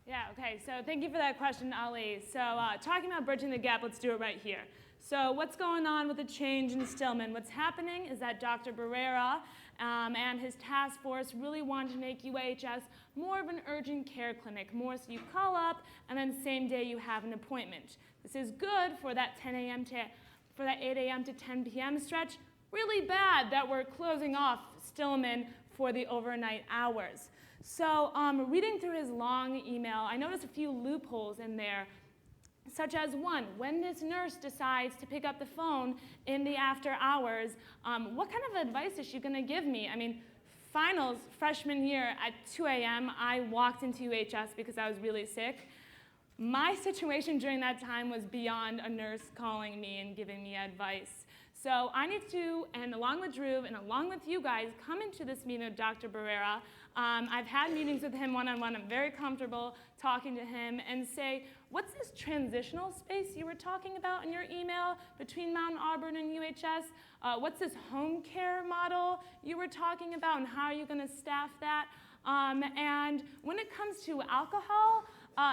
Yeah, okay, so thank you for that question, Ali. So talking about bridging the gap, let's do it right here. So what's going on with the change in Stillman? What's happening is that Dr. Barrera and his task force really want to make UHS more of an urgent care clinic, more so you call up and then same day you have an appointment. This is good for that 8 a.m. to 10 p.m. stretch. Really bad that we're closing off Stillman for the overnight hours. So reading through his long email, I noticed a few loopholes in there, such as one, when this nurse decides to pick up the phone in the after hours, what kind of advice is she going to give me? I mean, finals, freshman year at 2 a.m., I walked into UHS because I was really sick. My situation during that time was beyond a nurse calling me and giving me advice. So I need to, and along with Dhruv and along with you guys, come into this meeting with Dr. Barrera. I've had meetings with him one-on-one. I'm very comfortable talking to him and say, what's this transitional space you were talking about in your email between Mount Auburn and UHS? What's this home care model you were talking about, and how are you going to staff that? And when it comes to alcohol,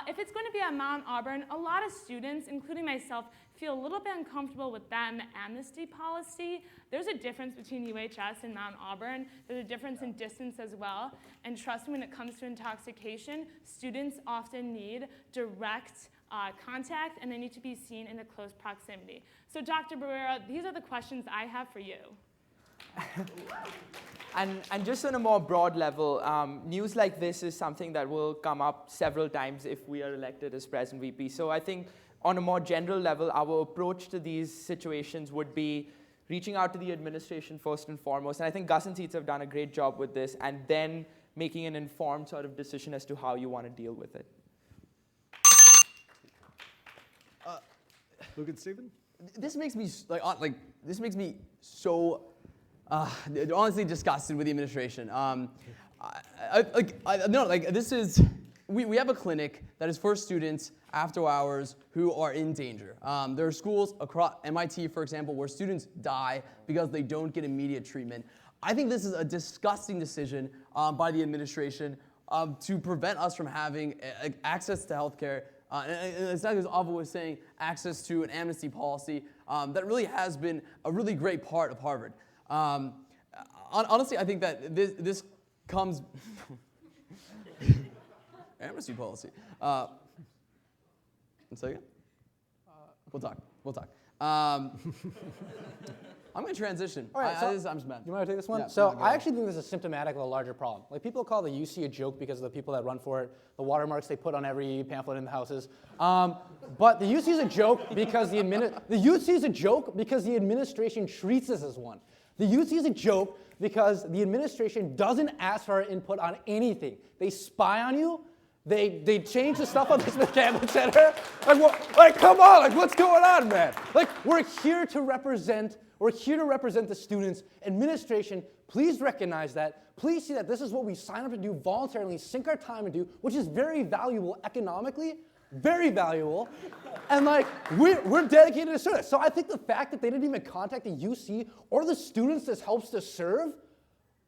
if it's going to be at Mount Auburn, a lot of students, including myself, feel a little bit uncomfortable with that and the amnesty policy. There's a difference between UHS and Mount Auburn. There's a difference in distance as well. And trust me, when it comes to intoxication, students often need direct contact, and they need to be seen in a close proximity. So Dr. Barrera, these are the questions I have for you. And just on a more broad level, news like this is something that will come up several times if we are elected as President VP. So I think on a more general level, our approach to these situations would be reaching out to the administration first and foremost. And I think Gus and Seats have done a great job with this, and then making an informed sort of decision as to how you want to deal with it. Luke and Stephen? This makes me so honestly disgusted with the administration. We have a clinic that is for students after hours who are in danger. There are schools across MIT, for example, where students die because they don't get immediate treatment. I think this is a disgusting decision by the administration to prevent us from having access to healthcare. And exactly as Ava was saying, access to an amnesty policy that really has been a really great part of Harvard. Honestly, I think that this comes amnesty policy. One second. We'll talk. I'm going to transition. All right, so I'm just mad. You want to take this one? Yeah, so go I ahead. actually think this is symptomatic of a larger problem. Like people call the UC a joke because of the people that run for it, the watermarks they put on every pamphlet in the houses. But the UC is a joke because the UC is a joke because the administration treats us as one. The UC is a joke because the administration doesn't ask for our input on anything. They spy on you. They change the stuff on the Smith Campbell Center. Like, come on, like, what's going on, man? Like, we're here to represent the students. Administration, please recognize that. Please see that this is what we sign up to do voluntarily, sink our time and do, which is very valuable economically, very valuable. And like, we're dedicated to service. So I think the fact that they didn't even contact the UC or the students this helps to serve,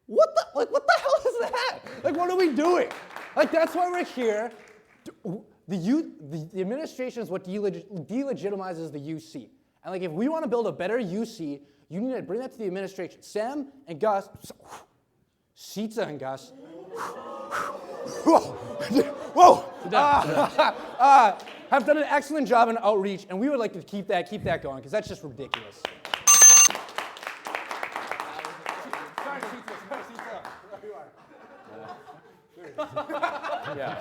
what the hell is that? Like, what are we doing? Like, that's why we're here. The administration is what delegitimizes the UC. And like, if we want to build a better UC, you need to bring that to the administration. Sam and Gus, Sita and Gus, have done an excellent job in outreach, and we would like to keep that going, because that's just ridiculous. Yeah.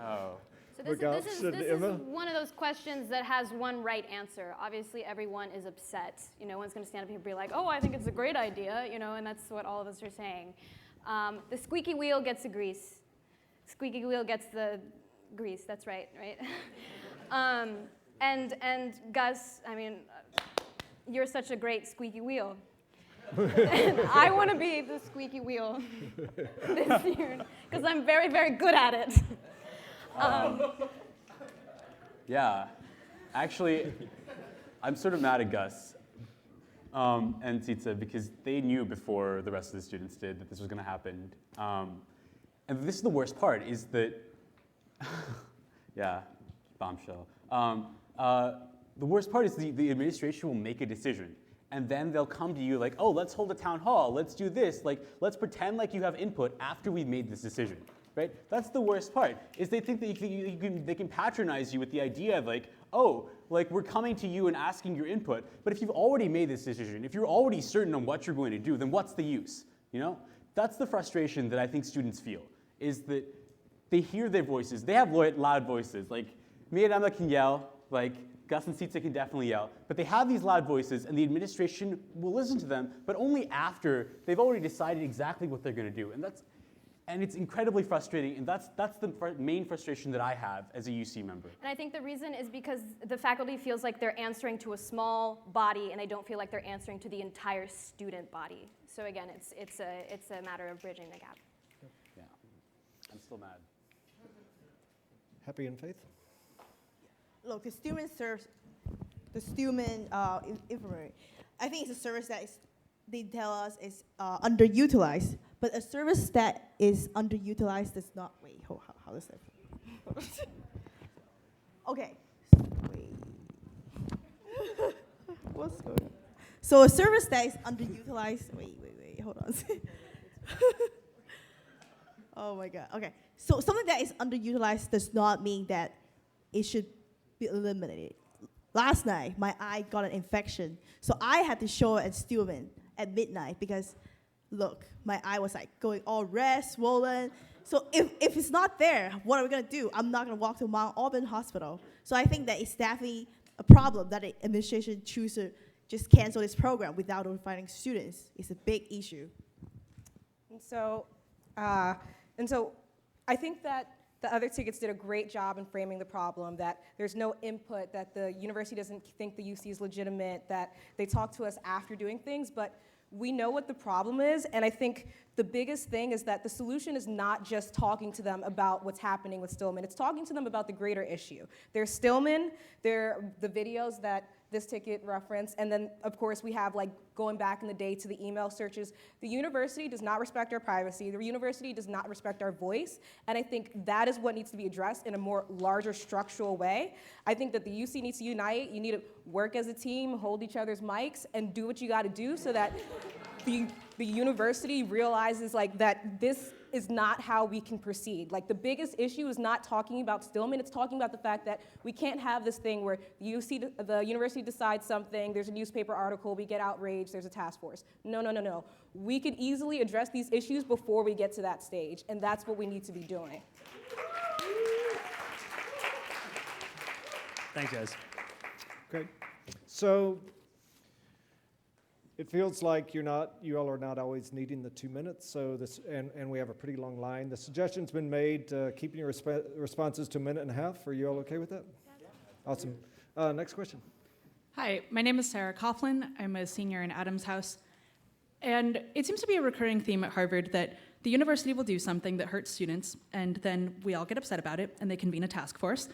Oh. So this is one of those questions that has one right answer. Obviously, everyone is upset. No one's going to stand up here and be like, oh, I think it's a great idea, and that's what all of us are saying. The squeaky wheel gets the grease. Squeaky wheel gets the grease. That's right, right? And Gus, I mean, you're such a great squeaky wheel. And I want to be the squeaky wheel this year because I'm very, very good at it. Yeah, actually, I'm sort of mad at Gus and Tita because they knew before the rest of the students did that this was going to happen. And this is the worst part, is that, yeah, bombshell. The worst part is the administration will make a decision. And then they'll come to you like, oh, let's hold a town hall, let's do this, like, let's pretend like you have input after we've made this decision, right? That's the worst part, is they think that they can patronize you with the idea of like, oh, like we're coming to you and asking your input, but if you've already made this decision, if you're already certain on what you're going to do, then what's the use, That's the frustration that I think students feel, is that they hear their voices, they have loud voices, like me and Emma can yell, like Gus and Sita can definitely yell, but they have these loud voices and the administration will listen to them, but only after they've already decided exactly what they're going to do. And it's incredibly frustrating, and that's the main frustration that I have as a UC member. And I think the reason is because the faculty feels like they're answering to a small body, and they don't feel like they're answering to the entire student body. So again, it's a matter of bridging the gap. Yeah, I'm still mad. Happy in faith? Look, the student infirmary. I think it's a service that they tell us is underutilized, but a service that is underutilized does not. Wait, how does that? Okay, wait. What's going on? So a service that is underutilized. Wait, hold on. Oh my God. Okay, so something that is underutilized does not mean that it should be eliminated. Last night, my eye got an infection, so I had to show it at Stillman at midnight because, look, my eye was like going all red, swollen. So if it's not there, what are we gonna do? I'm not gonna walk to Mount Auburn Hospital. So I think that it's definitely a problem that the administration choose to just cancel this program without notifying students. It's a big issue. And so I think that the other tickets did a great job in framing the problem, that there's no input, that the university doesn't think the UC is legitimate, that they talk to us after doing things, but we know what the problem is, and I think the biggest thing is that the solution is not just talking to them about what's happening with Stillman, it's talking to them about the greater issue. There's Stillman, there are the videos that this ticket referenced, and then of course we have like going back in the day to the email searches. The university does not respect our privacy, the university does not respect our voice, and I think that is what needs to be addressed in a more larger structural way. I think that the UC needs to unite, you need to work as a team, hold each other's mics, and do what you gotta do so that the university realizes like that this is not how we can proceed. Like the biggest issue is not talking about Stillman, it's talking about the fact that we can't have this thing where the university decides something, there's a newspaper article, we get outraged, there's a task force. No, no, no, no. We could easily address these issues before we get to that stage, and that's what we need to be doing. Thanks, guys. Okay. So it feels like you all are not always needing the 2 minutes. So and we have a pretty long line. The suggestion's been made keeping your responses to 1.5 minutes. Are you all okay with that? Yeah. Awesome. Next question. Hi, my name is Sarah Coughlin. I'm a senior in Adams House. And it seems to be a recurring theme at Harvard that the university will do something that hurts students, and then we all get upset about it, and they convene a task force.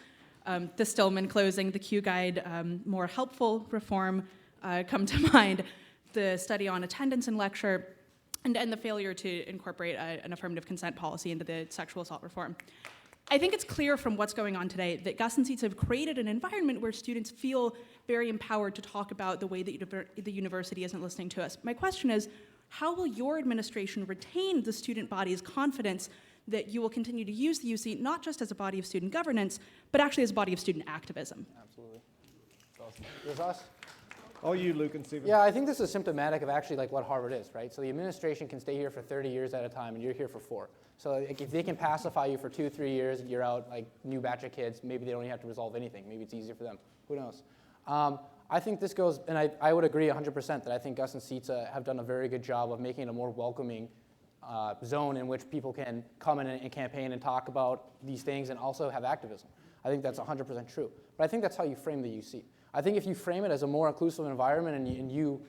The Stillman closing, the Q Guide, more helpful reform come to mind, the study on attendance in lecture, and the failure to incorporate an affirmative consent policy into the sexual assault reform. I think it's clear from what's going on today that Gus and Seats have created an environment where students feel very empowered to talk about the way that the university isn't listening to us. My question is, how will your administration retain the student body's confidence that you will continue to use the UC not just as a body of student governance, but actually as a body of student activism? Absolutely. That's awesome. Is us? All you, Luke and Stephen. Yeah, I think this is symptomatic of actually like what Harvard is, right? So the administration can stay here for 30 years at a time, and you're here for 4. So like, if they can pacify you for 2-3 years, you're out, like new batch of kids, maybe they don't even have to resolve anything. Maybe it's easier for them. Who knows? I think this goes, and I would agree 100% that I think Gus and Seats have done a very good job of making it a more welcoming zone in which people can come in and campaign and talk about these things and also have activism. I think that's 100% true. But I think that's how you frame the UC. I think if you frame it as a more inclusive environment and you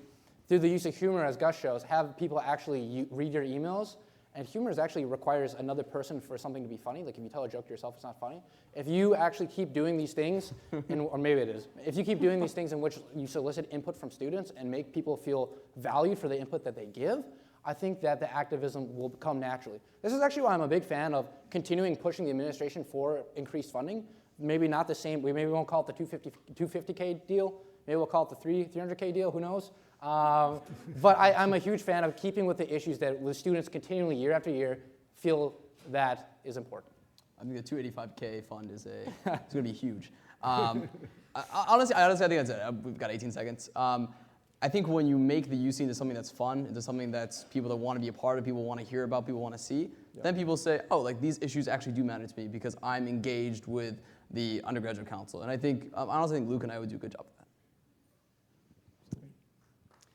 through the use of humor, as Gus shows, have people actually read your emails, and humor actually requires another person for something to be funny. Like if you tell a joke to yourself, it's not funny. If you actually keep doing these things, or maybe it is, if you keep doing these things in which you solicit input from students and make people feel valued for the input that they give, I think that the activism will come naturally. This is actually why I'm a big fan of continuing pushing the administration for increased funding. Maybe not the same, maybe we won't call it the 250K deal, maybe we'll call it the 300K deal, who knows? But I'm a huge fan of keeping with the issues that the students continually, year after year, feel that is important. I think the 285K fund is it's going to be huge. Honestly, I think that's it. We've got 18 seconds. I think when you make the UC into something that's fun, into something that's people that want to be a part of, people want to hear about, people want to see, then people say, oh, like these issues actually do matter to me because I'm engaged with the undergraduate council. And I think, I honestly think Luke and I would do a good job of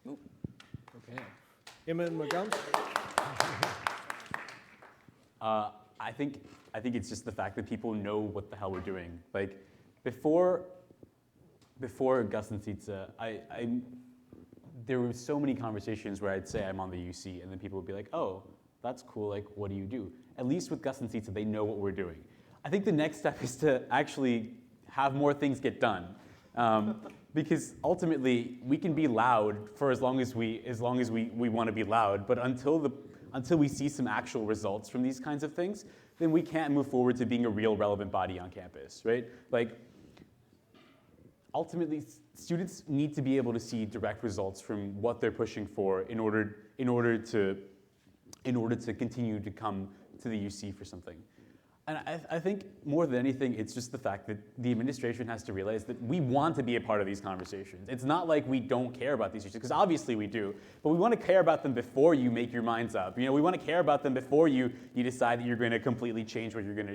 that. Okay. Ema and Meghamsh? I think it's just the fact that people know what the hell we're doing. Like before Gus and Sitsa, there were so many conversations where I'd say I'm on the UC, and then people would be like, oh, that's cool, like, what do you do? At least with Gus and Sitsa, they know what we're doing. I think the next step is to actually have more things get done. Because ultimately, we can be loud for as long as we want to be loud, but until we see some actual results from these kinds of things, then we can't move forward to being a real relevant body on campus, right? Like, ultimately, students need to be able to see direct results from what they're pushing for in order to continue to come to the UC for something. And I think more than anything, it's just the fact that the administration has to realize that we want to be a part of these conversations. It's not like we don't care about these issues, because obviously we do, but we want to care about them before you make your minds up. You know, we want to care about them before you decide that you're going to completely change what you're going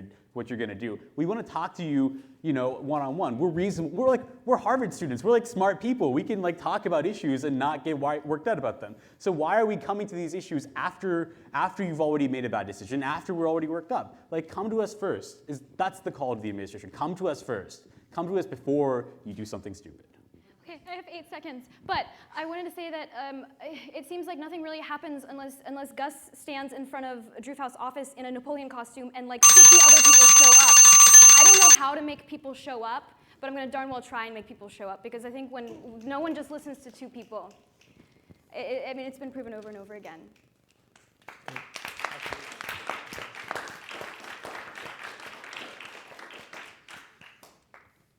to do. We want to talk to you, one-on-one. We're Harvard students. We're like smart people. We can like talk about issues and not get worked out about them. So why are we coming to these issues after you've already made a bad decision, after we're already worked up? Like, come to us first. That's the call to the administration. Come to us first. Come to us before you do something stupid. Okay, I have 8 seconds, but I wanted to say that it seems like nothing really happens unless Gus stands in front of Dhruv House office in a Napoleon costume and like 50 other people show up. I don't know how to make people show up, but I'm going to darn well try and make people show up, because I think when no one just listens to 2 people, it's been proven over and over again.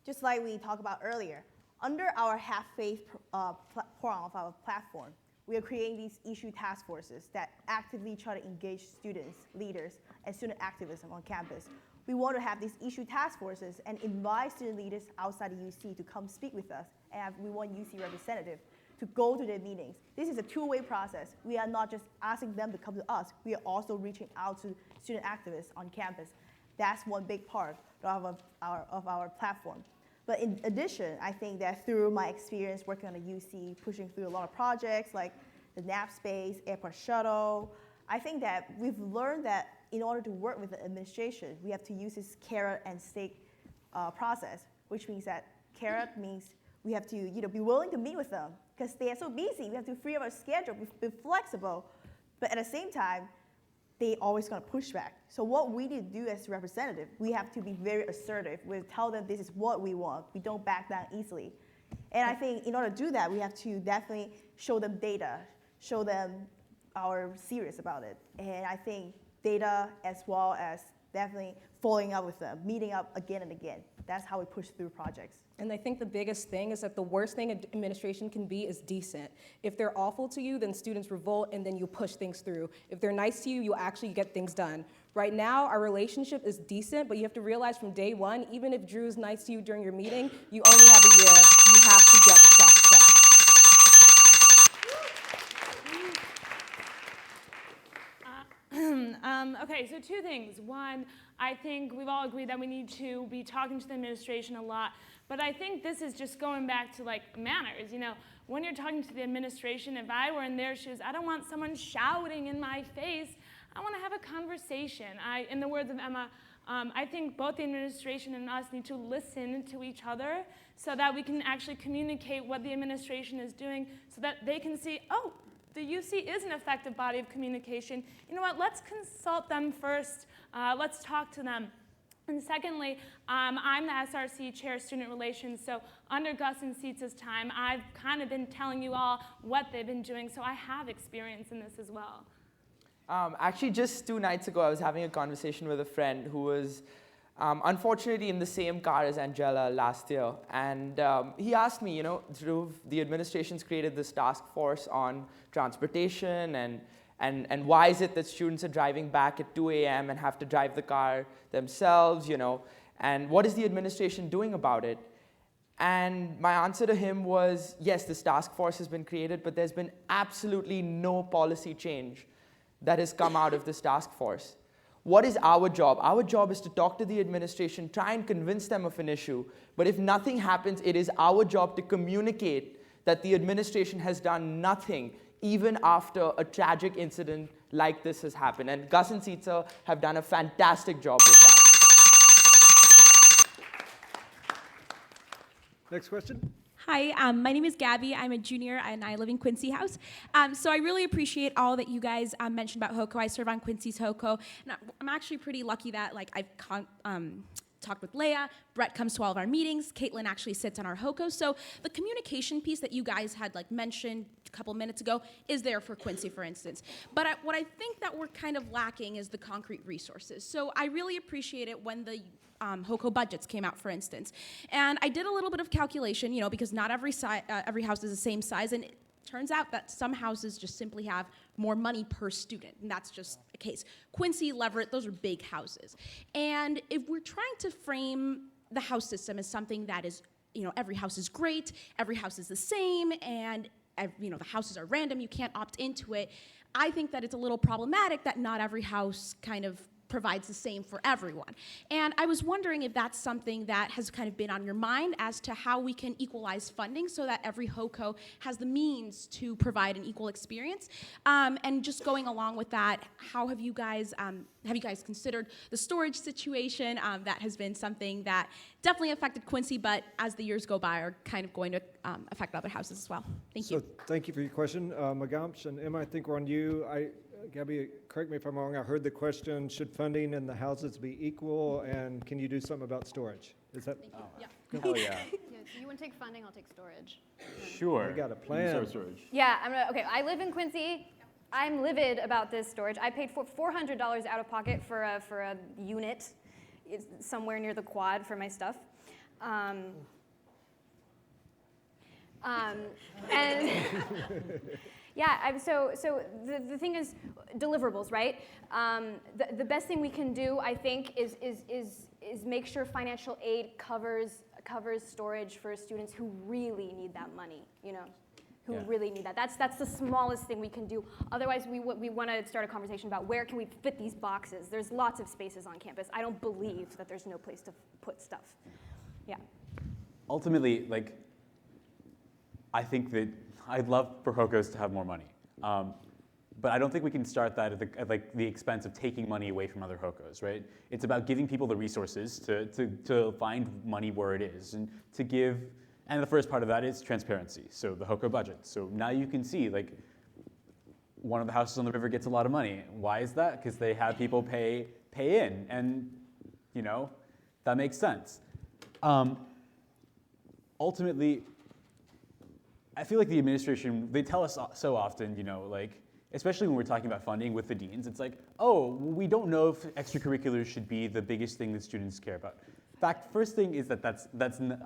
Just like we talked about earlier, under our Have Faith prong of our platform, we are creating these issue task forces that actively try to engage students, leaders, and student activism on campus. We want to have these issue task forces and invite student leaders outside the UC to come speak with us, and we want UC representative to go to their meetings. This is a two-way process. We are not just asking them to come to us, we are also reaching out to student activists on campus. That's one big part of our platform. But in addition, I think that through my experience working on the UC, pushing through a lot of projects like the NAP space, airport shuttle, I think that we've learned that in order to work with the administration, we have to use this carrot and stick process, which means that carrot means we have to be willing to meet with them because they are so busy. We have to free up our schedule, be flexible. But at the same time, they always gonna push back. So what we need to do as representative, we have to be very assertive. We tell them this is what we want. We don't back down easily. And I think in order to do that, we have to definitely show them data, show them are serious about it. And I think data as well as definitely following up with them, meeting up again and again. That's how we push through projects. And I think the biggest thing is that the worst thing administration can be is decent. If they're awful to you, then students revolt and then you push things through. If they're nice to you, you actually get things done. Right now, our relationship is decent, but you have to realize from day one, even if Drew's nice to you during your meeting, you only have a year. You have to get stuff done. Okay, so two things. One, I think we've all agreed that we need to be talking to the administration a lot, but I think this is just going back to like manners. When you're talking to the administration, if I were in their shoes, I don't want someone shouting in my face. I want to have a conversation. In the words of Emma, I think both the administration and us need to listen to each other so that we can actually communicate what the administration is doing so that they can see, oh, the UC is an effective body of communication. You know what, let's consult them first. Let's talk to them. And secondly, I'm the SRC Chair of Student Relations, so under Gus and Sietz's time, I've kind of been telling you all what they've been doing, so I have experience in this as well. Actually, just 2 nights ago, I was having a conversation with a friend who was unfortunately in the same car as Angela last year. And he asked me, Dhruv, the administration's created this task force on transportation and why is it that students are driving back at 2 a.m. and have to drive the car themselves, and what is the administration doing about it? And my answer to him was, yes, this task force has been created, but there's been absolutely no policy change that has come out of this task force. What is our job? Our job is to talk to the administration, try and convince them of an issue. But if nothing happens, it is our job to communicate that the administration has done nothing, even after a tragic incident like this has happened. And Gus and Sietzer have done a fantastic job with that. Next question. Hi, my name is Gabby. I'm a junior and I live in Quincy House. So I really appreciate all that you guys mentioned about Hoco. I serve on Quincy's Hoco. And I'm actually pretty lucky that I've talked with Leah. Brett comes to all of our meetings. Caitlin actually sits on our Hoco. So the communication piece that you guys had mentioned a couple minutes ago is there for Quincy, for instance. But what I think that we're kind of lacking is the concrete resources. So I really appreciate it when the Hoco budgets came out, for instance. And I did a little bit of calculation, because not every house is the same size, and it turns out that some houses just simply have more money per student, and that's just a case. Quincy, Leverett, those are big houses. And if we're trying to frame the house system as something that is, every house is great, every house is the same, and the houses are random, you can't opt into it, I think that it's a little problematic that not every house kind of provides the same for everyone. And I was wondering if that's something that has kind of been on your mind as to how we can equalize funding so that every Hoco has the means to provide an equal experience. And just going along with that, how have you guys considered the storage situation? That has been something that definitely affected Quincy, but as the years go by are kind of going to affect other houses as well. Thank you. So thank you for your question. Meghamsh and Emma, I think we're on you. Gabby, correct me if I'm wrong, I heard the question, should funding in the houses be equal, and can you do something about storage? Is that? Oh. Yeah. Oh, yeah. Yeah, so you want to take funding, I'll take storage. Sure. We got a plan. Storage. Yeah, okay, I live in Quincy. I'm livid about this storage. I paid $400 out of pocket for a unit. It's somewhere near the quad for my stuff. And Yeah, so the thing is deliverables, right? The best thing we can do, I think, is make sure financial aid covers storage for students who really need that money, who really need that. That's the smallest thing we can do. Otherwise, we want to start a conversation about where can we fit these boxes. There's lots of spaces on campus. I don't believe that there's no place to put stuff. Yeah. Ultimately, like, I think that I'd love for Hocos to have more money. But I don't think we can start that at the expense of taking money away from other Hocos, right? It's about giving people the resources to find money where it is and to give, and the first part of that is transparency. So the Hoco budget. So now you can see, like, one of the houses on the river gets a lot of money. Why is that? Because they have people pay in, and that makes sense. Ultimately, I feel like the administration, they tell us so often, like, especially when we're talking about funding with the deans, it's like, oh, we don't know if extracurriculars should be the biggest thing that students care about. In fact, first thing is that's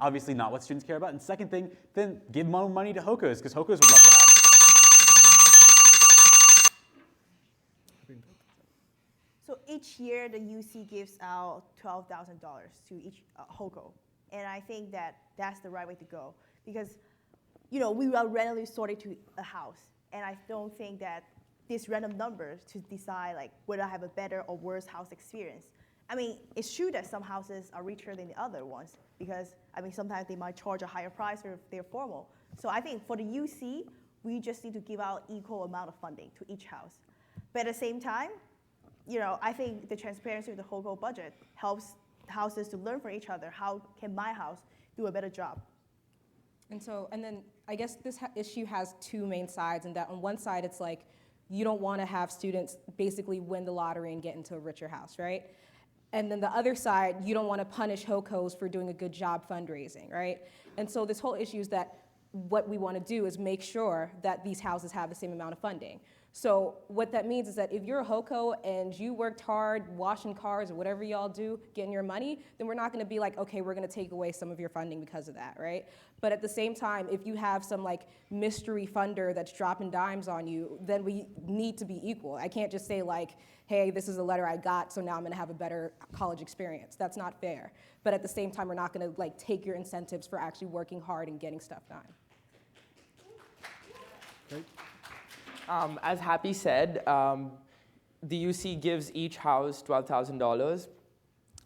obviously not what students care about. And second thing, then give more money to Hocos, because Hocos would love to have it. So each year, the UC gives out $12,000 to each Hoco. And I think that that's the right way to go. Because, we are randomly sorted to a house. And I don't think that these random numbers to decide like whether I have a better or worse house experience. I mean, it's true that some houses are richer than the other ones because, sometimes they might charge a higher price if they're formal. So I think for the UC, we just need to give out equal amount of funding to each house. But at the same time, I think the transparency of the Hoco budget helps houses to learn from each other. How can my house do a better job? And then I guess this issue has two main sides, and that on one side it's like you don't want to have students basically win the lottery and get into a richer house, right? And then the other side, you don't want to punish Hocos for doing a good job fundraising, right? And so this whole issue is that what we want to do is make sure that these houses have the same amount of funding. So what that means is that if you're a Hoco and you worked hard washing cars or whatever y'all do, getting your money, then we're not going to be like, okay, we're going to take away some of your funding because of that, right? But at the same time, if you have some like mystery funder that's dropping dimes on you, then we need to be equal. I can't just say like, hey, this is a letter I got, so now I'm going to have a better college experience. That's not fair. But at the same time, we're not going to like take your incentives for actually working hard and getting stuff done. Great. As Happy said, the UC gives each house $12,000.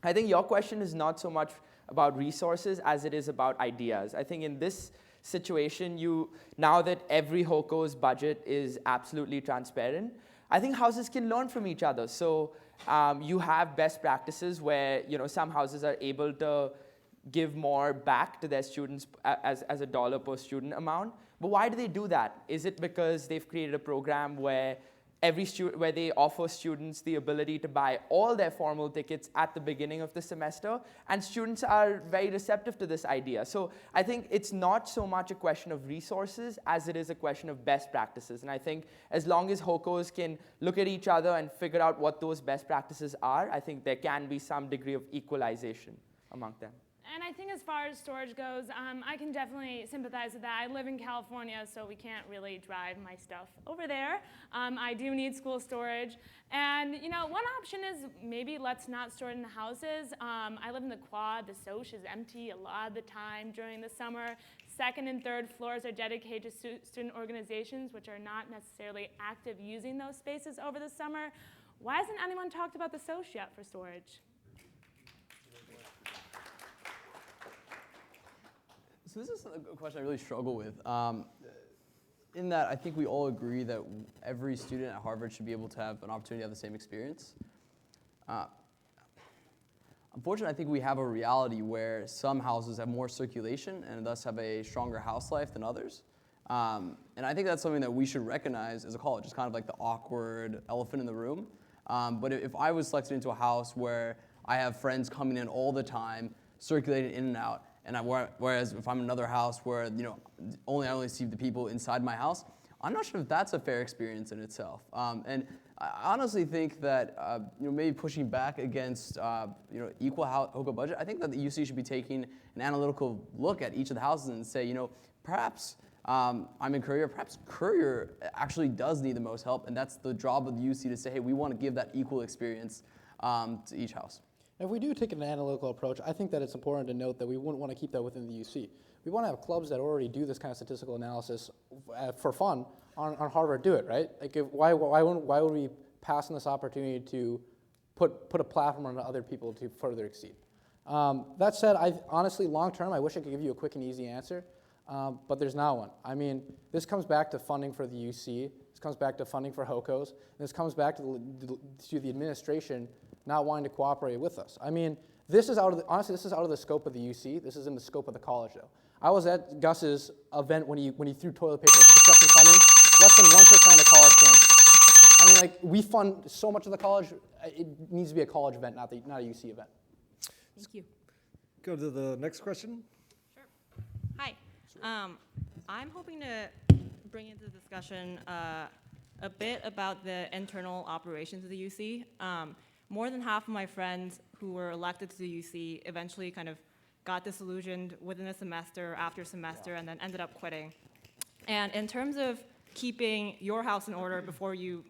I think your question is not so much about resources as it is about ideas. I think in this situation, now that every Hoco's budget is absolutely transparent, I think houses can learn from each other. So you have best practices where some houses are able to give more back to their students as a dollar per student amount. But why do they do that? Is it because they've created a program where where they offer students the ability to buy all their formal tickets at the beginning of the semester, and students are very receptive to this idea. So I think it's not so much a question of resources as it is a question of best practices. And I think as long as Hocos can look at each other and figure out what those best practices are, I think there can be some degree of equalization among them. And I think as far as storage goes, I can definitely sympathize with that. I live in California, so we can't really drive my stuff over there. I do need school storage. And one option is maybe let's not store it in the houses. I live in the quad. The Soch is empty a lot of the time during the summer. Second and third floors are dedicated to student organizations, which are not necessarily active using those spaces over the summer. Why hasn't anyone talked about the Soch yet for storage? So this is a question I really struggle with. In that I think we all agree that every student at Harvard should be able to have an opportunity to have the same experience. Unfortunately, I think we have a reality where some houses have more circulation and thus have a stronger house life than others. And I think that's something that we should recognize as a college. It's kind of like the awkward elephant in the room. But if I was selected into a house where I have friends coming in all the time, circulating in and out, and whereas if I'm in another house where I only see the people inside my house, I'm not sure if that's a fair experience in itself. And I honestly think that maybe pushing back against equal Hoco budget, I think that the UC should be taking an analytical look at each of the houses and say perhaps I'm in Courier. Perhaps Courier actually does need the most help, and that's the job of the UC to say, hey, we want to give that equal experience to each house. If we do take an analytical approach, I think that it's important to note that we wouldn't want to keep that within the UC. We want to have clubs that already do this kind of statistical analysis for fun on Harvard do it, right? Like, why would we pass on this opportunity to put a platform on other people to further exceed? That said, honestly, long term, I wish I could give you a quick and easy answer, but there's not one. I mean, this comes back to funding for the UC, this comes back to funding for Hocos, and this comes back to the administration not wanting to cooperate with us. I mean, this is honestly, this is out of the scope of the UC. This is in the scope of the college, though. I was at Gus's event when he threw toilet paper at construction funding. Less than 1% of the college came. I mean, like, we fund so much of the college. It needs to be a college event, not a UC event. Thank you. Go to the next question. Hi. I'm hoping to bring into the discussion a bit about the internal operations of the UC. More than half of my friends who were elected to the UC eventually kind of got disillusioned within a semester, after semester, and then ended up quitting. And in terms of keeping your house in order before you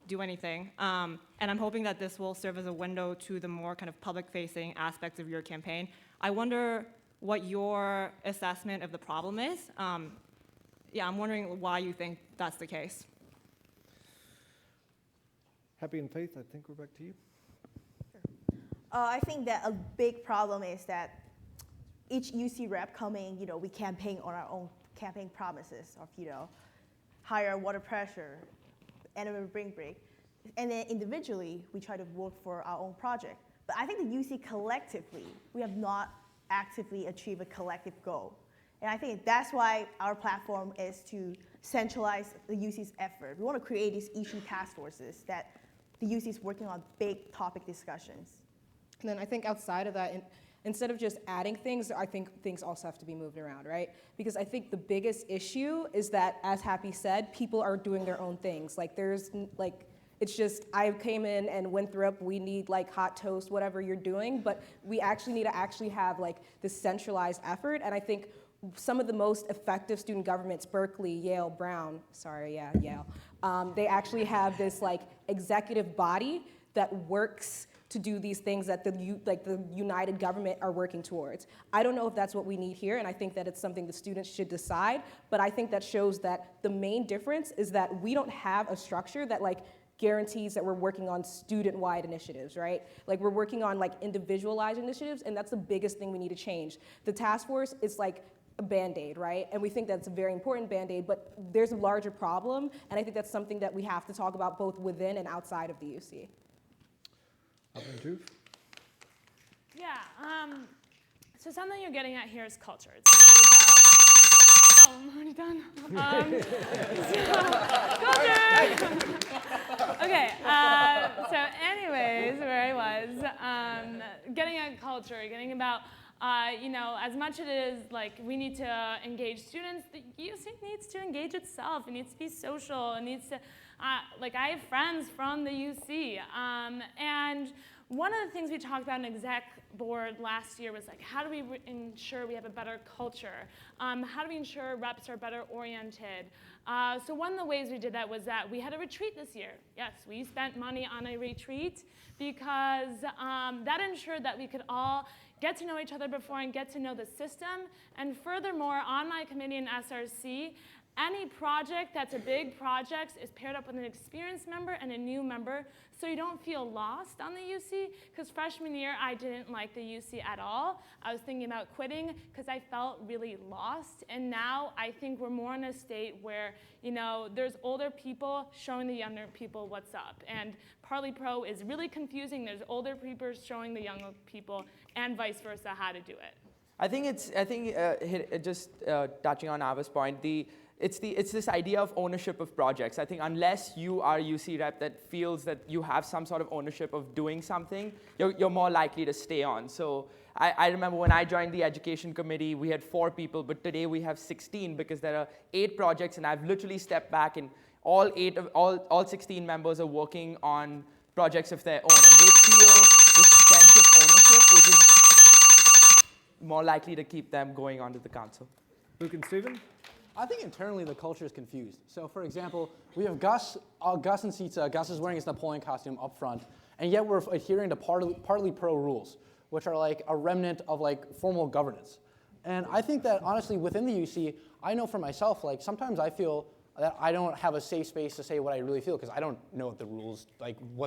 do anything, and I'm hoping that this will serve as a window to the more kind of public-facing aspects of your campaign, I wonder what your assessment of the problem is. Yeah, I'm wondering why you think that's the case. Happy and Faith, I think we're back to you. I think that a big problem is that each UC rep coming, we campaign on our own campaign promises of, higher water pressure, annual spring break. And then individually, we try to work for our own project. But I think the UC collectively, we have not actively achieved a collective goal. And I think that's why our platform is to centralize the UC's effort. We want to create these issue task forces that the UC is working on big topic discussions. And then I think outside of that, instead of just adding things, I think things also have to be moved around, right? Because I think the biggest issue is that, as Happy said, people are doing their own things. It's just, I came in and went through up, we need hot toast, whatever you're doing, but we actually need to have this centralized effort. And I think some of the most effective student governments, Berkeley, Yale, Brown, Yale, they actually have this executive body that works to do these things that the united government are working towards. I don't know if that's what we need here, and I think that it's something the students should decide, but I think that shows that the main difference is that we don't have a structure that guarantees that we're working on student-wide initiatives, right? We're working on individualized initiatives, and that's the biggest thing we need to change. The task force is a Band-Aid, right? And we think that's a very important Band-Aid, but there's a larger problem, and I think that's something that we have to talk about both within and outside of the UC. Yeah, so something you're getting at here is culture. It's really about, I'm already done. Culture! Okay, so anyways, where I was, getting at culture, getting about, as much as it is we need to engage students, the UC needs to engage itself. It needs to be social. It needs to, I have friends from the UC, and one of the things we talked about in exec board last year was how do we ensure we have a better culture? How do we ensure reps are better oriented? So one of the ways we did that was that we had a retreat this year. Yes, we spent money on a retreat because that ensured that we could all get to know each other before and get to know the system. And furthermore, on my committee in SRC, any project that's a big project is paired up with an experienced member and a new member, so you don't feel lost on the UC. Because freshman year, I didn't like the UC at all. I was thinking about quitting because I felt really lost. And now I think we're more in a state where, there's older people showing the younger people what's up. And Partly Pro is really confusing. There's older people showing the younger people, and vice versa, how to do it. I think just touching on Ava's point, it's this idea of ownership of projects. I think unless you are a UC rep that feels that you have some sort of ownership of doing something, you're more likely to stay on. So I remember when I joined the education committee, we had 4 people, but today we have 16 because there are 8 projects, and I've literally stepped back, and all 16 members are working on projects of their own, and they feel this sense of ownership, which is more likely to keep them going onto the council. Luke and Stephen? I think internally the culture is confused. So for example, we have Gus and Sita. Gus is wearing his Napoleon costume up front, and yet we're adhering to partly pro rules, which are like a remnant of like formal governance. And I think that honestly within the UC, I know for myself, like sometimes I feel that I don't have a safe space to say what I really feel because I don't know what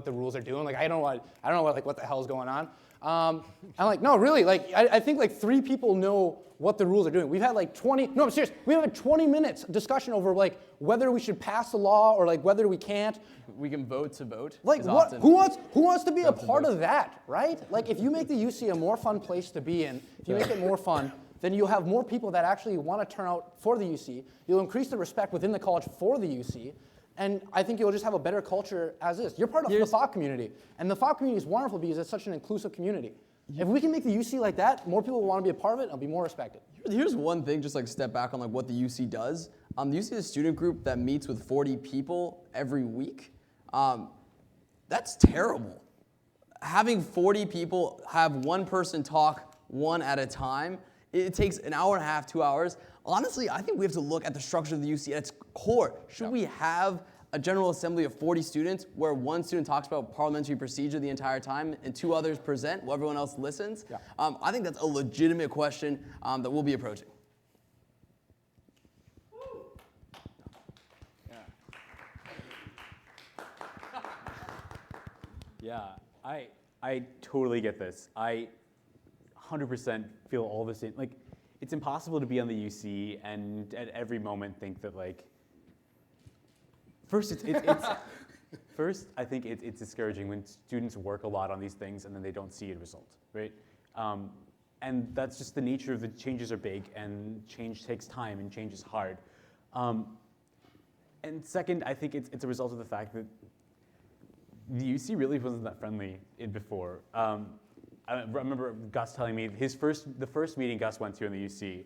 the rules are doing. Like I don't know what the hell's going on. I'm like, no, really, like I think like 3 people know what the rules are doing. We've had like 20, no, I'm serious, we have a 20 minutes discussion over like whether we should pass the law or like whether we can't. We can vote to vote. Like what? Who wants to be a part of that, right? Like if you make the UC a more fun place to be in, if you make it more fun, then you'll have more people that actually want to turn out for the UC. You'll increase the respect within the college for the UC. And I think you'll just have a better culture as is. You're part of the FOC community. And the FOC community is wonderful because it's such an inclusive community. If we can make the UC like that, more people will want to be a part of it and it'll be more respected. Here's one thing, just like step back on like what the UC does. The UC is a student group that meets with 40 people every week. That's terrible. Having 40 people have one person talk one at a time, it takes an hour and a half, 2 hours. Honestly, I think we have to look at the structure of the UC at its core. Should we have a General Assembly of 40 students where one student talks about parliamentary procedure the entire time and 2 others present while everyone else listens? Yeah. I think that's a legitimate question that we'll be approaching. Yeah, I totally get this. I 100% feel all the same. Like, it's impossible to be on the UC and at every moment think that like. First, first I think it's discouraging when students work a lot on these things and then they don't see a result, right? And that's just the nature of the changes are big and change takes time and change is hard. And second, I think it's a result of the fact that the UC really wasn't that friendly before. I remember Gus telling me the first meeting Gus went to in the UC,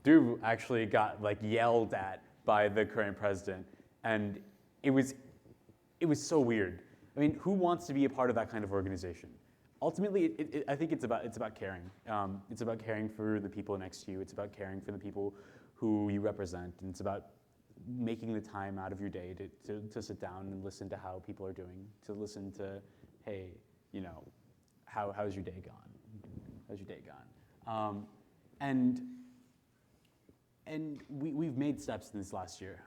Dhruv actually got like yelled at by the current president, and it was so weird. I mean, who wants to be a part of that kind of organization? Ultimately, I think it's about caring. It's about caring for the people next to you. It's about caring for the people who you represent, and it's about making the time out of your day to sit down and listen to how people are doing, to listen to, hey, you know, how's your day gone? How's your day gone? And we've made steps in this last year.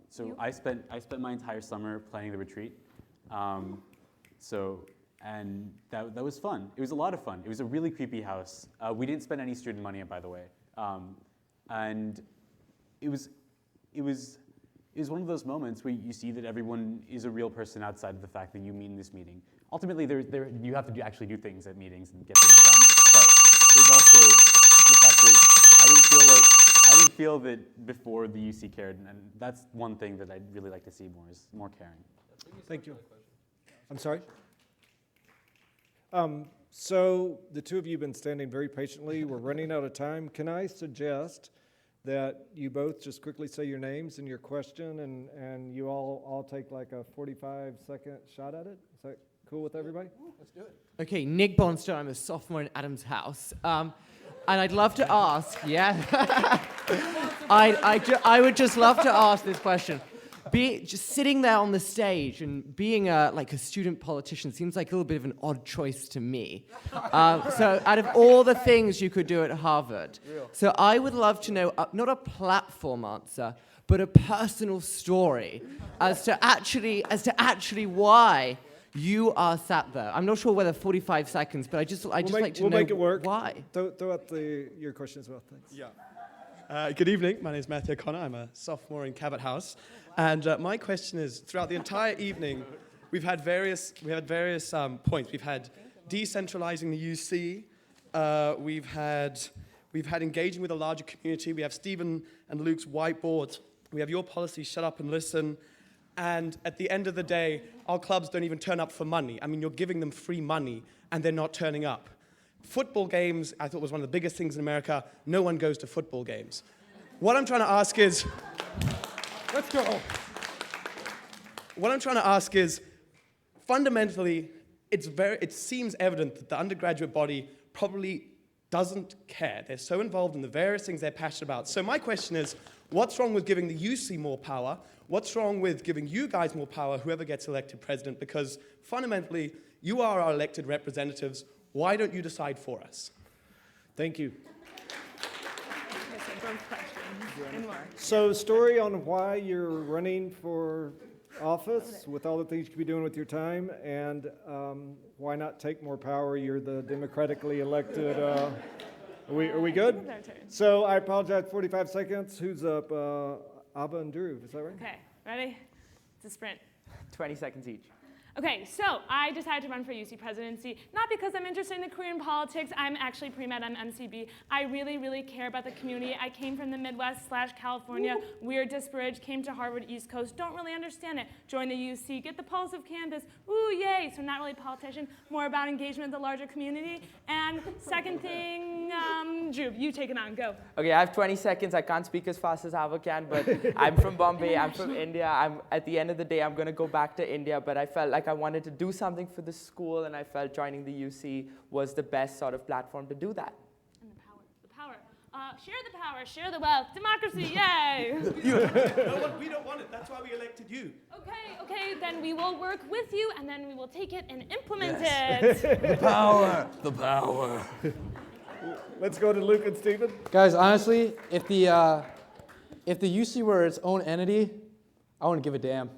So I spent my entire summer planning the retreat. And that was fun. It was a lot of fun. It was a really creepy house. We didn't spend any student money, by the way. And it was one of those moments where you see that everyone is a real person outside of the fact that you mean this meeting. Ultimately, you have to actually do things at meetings and get things done. But there's also the fact that I didn't feel that before the UC cared, and that's one thing that I'd really like to see more is more caring. Thank you. I'm sorry? So the 2 of you have been standing very patiently. We're running out of time. Can I suggest that you both just quickly say your names and your question, and you all take like a 45-second shot at it? Is that cool with everybody? Let's do it. Okay, Nick Bonstone. I'm a sophomore in Adams House. And I'd love to ask, yeah. I would just love to ask this question. Just sitting there on the stage and being like a student politician seems like a little bit of an odd choice to me. So out of all the things you could do at Harvard, so I would love to know, not a platform answer, but a personal story as to actually why you are sat there. I'm not sure whether 45 seconds, but I'd just like to know make it work. Why. Throw out your question as well, thanks. Yeah. Good evening. My name is Matthew O'Connor. I'm a sophomore in Cabot House. And my question is, throughout the entire evening, we've had various points. We've had decentralizing the UC. We've had engaging with a larger community. We have Stephen and Luke's whiteboard. We have your policy, shut up and listen. And at the end of the day, our clubs don't even turn up for money. I mean, you're giving them free money, and they're not turning up. Football games, I thought, was one of the biggest things in America. No one goes to football games. What I'm trying to ask is... Let's go. What I'm trying to ask is, fundamentally, it seems evident that the undergraduate body probably doesn't care. They're so involved in the various things they're passionate about. So my question is, what's wrong with giving the UC more power? What's wrong with giving you guys more power, whoever gets elected president? Because fundamentally, you are our elected representatives. Why don't you decide for us? Thank you. Both questions and more. So, story on why you're running for office with all the things you could be doing with your time, and why not take more power? You're the democratically elected. Are we good? So I apologize. 45 seconds. Who's up? Ava and Dhruv. Is that right? Okay, ready? It's a sprint. 20 seconds each. Okay, so I decided to run for UC presidency, not because I'm interested in the career in politics. I'm actually pre-med, I'm MCB. I really, really care about the community. I came from the Midwest/California, weird disparate, came to Harvard East Coast, don't really understand it. Join the UC, get the pulse of campus, ooh, yay. So not really a politician, more about engagement with the larger community. And second thing, Dhruv, you take it on, go. Okay, I have 20 seconds. I can't speak as fast as Ava can, but I'm from Bombay, I'm from India. At the end of the day, I'm gonna go back to India, but I felt like I wanted to do something for the school, and I felt joining the UC was the best sort of platform to do that. And the power. Share the power, share the wealth, democracy, yay! No, we don't want it. That's why we elected you. Okay, then we will work with you, and then we will take it and implement it. The power. The power. Let's go to Luke and Stephen. Guys, honestly, if the UC were its own entity, I wouldn't give a damn.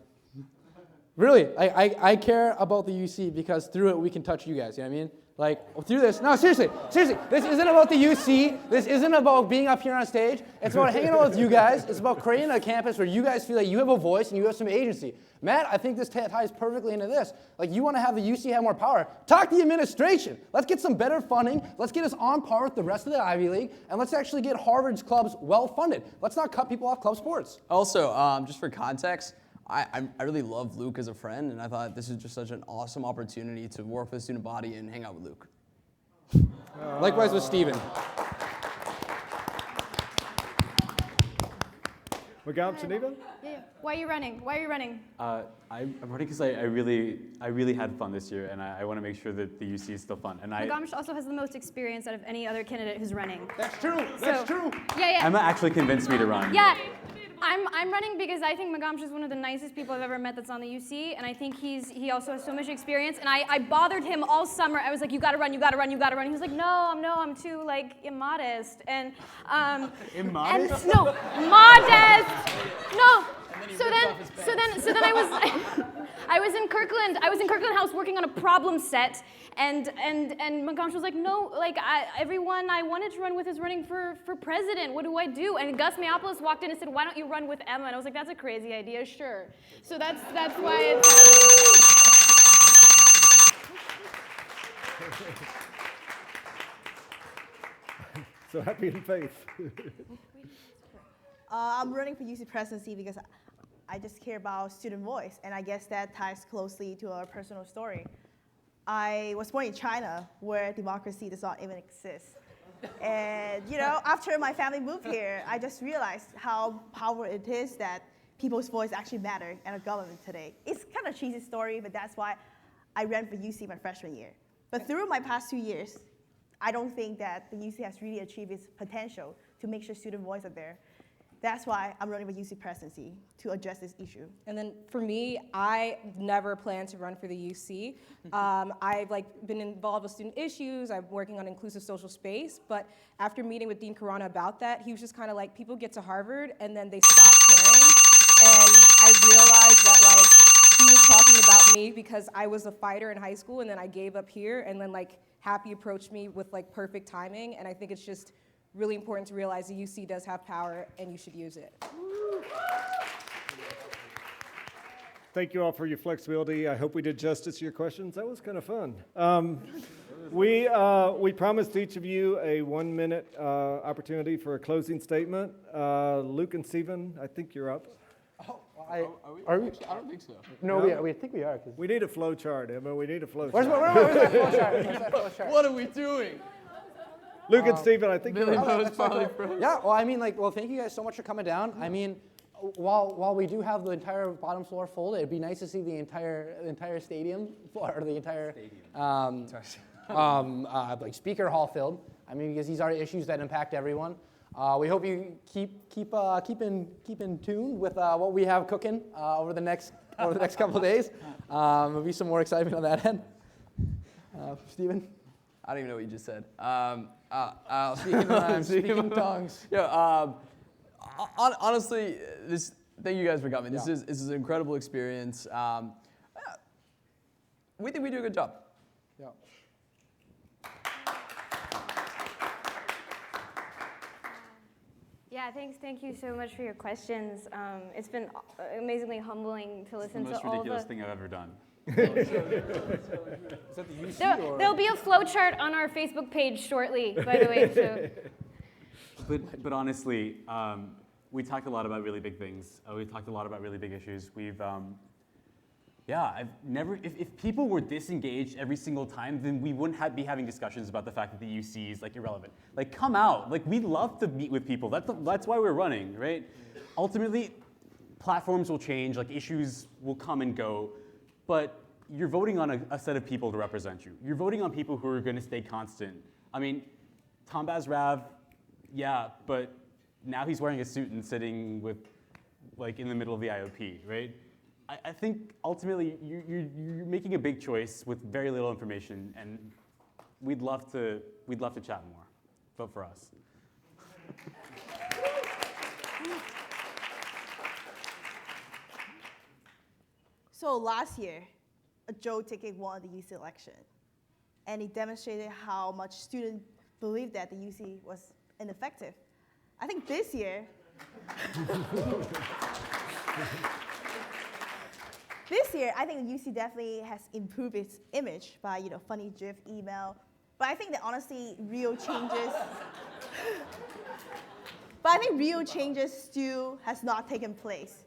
Really, I care about the UC because through it we can touch you guys, you know what I mean? Like, through this, no, seriously, this isn't about the UC, this isn't about being up here on stage, it's about hanging out with you guys, it's about creating a campus where you guys feel like you have a voice and you have some agency. Matt, I think this ties perfectly into this. Like, you want to have the UC have more power, talk to the administration. Let's get some better funding, let's get us on par with the rest of the Ivy League, and let's actually get Harvard's clubs well funded. Let's not cut people off club sports. Also, just for context, I really love Luke as a friend, and I thought this is just such an awesome opportunity to work with the student body and hang out with Luke. Likewise with Stephen. Meghamsh and Eva? Yeah. Why are you running? Why are you running? I'm running because I really had fun this year, and I want to make sure that the UC is still fun. And Meghamsh also has the most experience out of any other candidate who's running. That's true. That's true. Yeah. Emma actually convinced me to run. Yeah. I'm running because I think Meghamsh is one of the nicest people I've ever met that's on the UC, and I think he also has so much experience, and I bothered him all summer. I was like, you gotta run, you gotta run, you gotta run. He was like, no, I'm too, like, immodest. And, Immodest? And, no, modest! No. So then I was in Kirkland House working on a problem set, and Meghamsh was like, no, like everyone I wanted to run with is running for president. What do I do? And Gus Meopoulos walked in and said, why don't you run with Emma? And I was like, that's a crazy idea, sure. So that's why it's happening. So happy in faith. I'm running for UC presidency because I just care about student voice, and I guess that ties closely to our personal story. I was born in China, where democracy does not even exist. And after my family moved here, I just realized how powerful it is that people's voice actually matter in our government today. It's kind of a cheesy story, but that's why I ran for UC my freshman year. But through my past 2 years, I don't think that the UC has really achieved its potential to make sure student voice are there. That's why I'm running for UC presidency, to address this issue. And then for me, I never planned to run for the UC. I've been involved with student issues. I'm working on inclusive social space. But after meeting with Dean Corbin about that, he was just kind of like, people get to Harvard and then they stop caring. And I realized that he was talking about me because I was a fighter in high school and then I gave up here, and then Happy approached me with perfect timing. And I think it's just really important to realize the UC does have power and you should use it. Thank you all for your flexibility. I hope we did justice to your questions. That was kind of fun. We promised each of you a 1-minute opportunity for a closing statement. Luke and Stephen, I think you're up. Are we? I don't think so. No, we think we are. We need a flow chart, Emma. We need a flow Where's chart. where's that flow chart? Where's that flow chart? What are we doing? Luke and Stephen, I think Billy you're up. Bo's probably frozen. Yeah, well, thank you guys so much for coming down. I mean, while we do have the entire bottom floor full, it'd be nice to see the entire stadium, or the entire like speaker hall filled. I mean, because these are issues that impact everyone. We hope you keep in tune with what we have cooking over the next couple of days. There'll be some more excitement on that end. Stephen? I don't even know what you just said. Speaking tongues. Yeah, honestly, thank you guys for coming. This is an incredible experience. We think we do a good job. Yeah. Yeah, thank you so much for your questions. It's been amazingly humbling to listen to all the... It's the most ridiculous thing I've ever done. Is that the UC or? There'll be a flowchart on our Facebook page shortly, by the way. So. But honestly, we talked a lot about really big things. We talked a lot about really big issues. We've, I've never, if people were disengaged every single time, then we wouldn't be having discussions about the fact that the UC is like irrelevant. Like, come out. Like, we'd love to meet with people. That's why we're running, right? Ultimately, platforms will change. Like, issues will come and go. But you're voting on a set of people to represent you. You're voting on people who are going to stay constant. I mean, Tombaz Rav, yeah, but now he's wearing a suit and sitting with, like, in the middle of the IOP, right? I think ultimately you're making a big choice with very little information, and we'd love to chat more. Vote for us. So last year, a Joe ticket won the UC election, and it demonstrated how much students believed that the UC was ineffective. I think this year, I think the UC definitely has improved its image by funny GIF, email, but I think that honestly, real changes still has not taken place.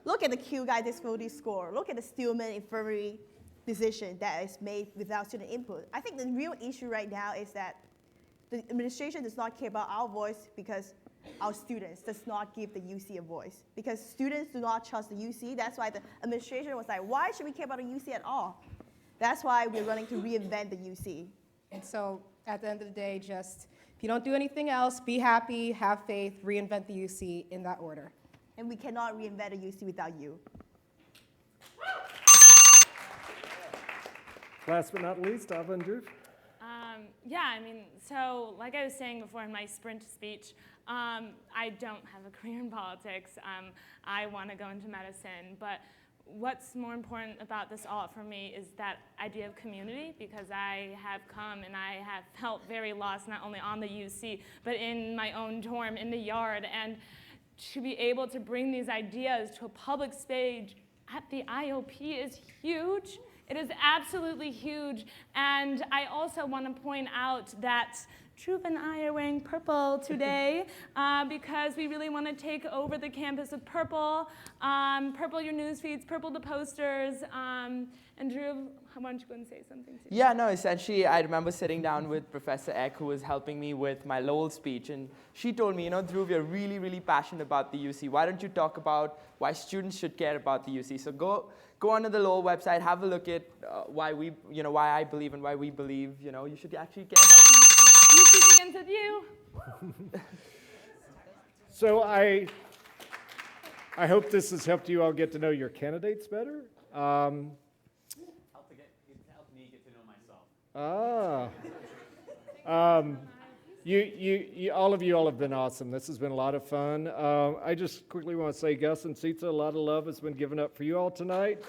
Look at the Q Guy disability score. Look at the Stillman Infirmary decision that is made without student input. I think the real issue right now is that the administration does not care about our voice because our students does not give the UC a voice. Because students do not trust the UC, that's why the administration was like, why should we care about the UC at all? That's why we're running to reinvent the UC. And so at the end of the day, just if you don't do anything else, be happy, have faith, reinvent the UC in that order. And we cannot reinvent a UC without you. Last but not least, Ava and Dhruv. So like I was saying before in my sprint speech, I don't have a career in politics. I want to go into medicine, but what's more important about this all for me is that idea of community, because I have come and I have felt very lost, not only on the UC, but in my own dorm, in the yard, and to be able to bring these ideas to a public stage at the IOP is huge. It is absolutely huge. And I also want to point out that Dhruv and I are wearing purple today because we really want to take over the campus with purple. Purple your news feeds, purple the posters. And Dhruv, why don't you go and say something too? Yeah, no, essentially, I remember sitting down with Professor Eck, who was helping me with my Lowell speech, and she told me, Dhruv, you're really, really passionate about the UC. Why don't you talk about why students should care about the UC? So go onto the Lowell website, have a look at why I believe and why we believe, you should actually care about the UC. UC begins with you. So I hope this has helped you all get to know your candidates better. It's helped me get to know myself. All of you have been awesome. This has been a lot of fun. I just quickly want to say, Gus and Sita, a lot of love has been given up for you all tonight.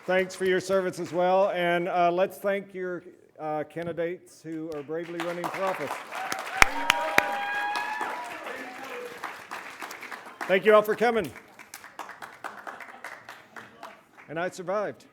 Thanks for your service as well. And let's thank your candidates who are bravely running for office. Thank you all for coming. And I survived.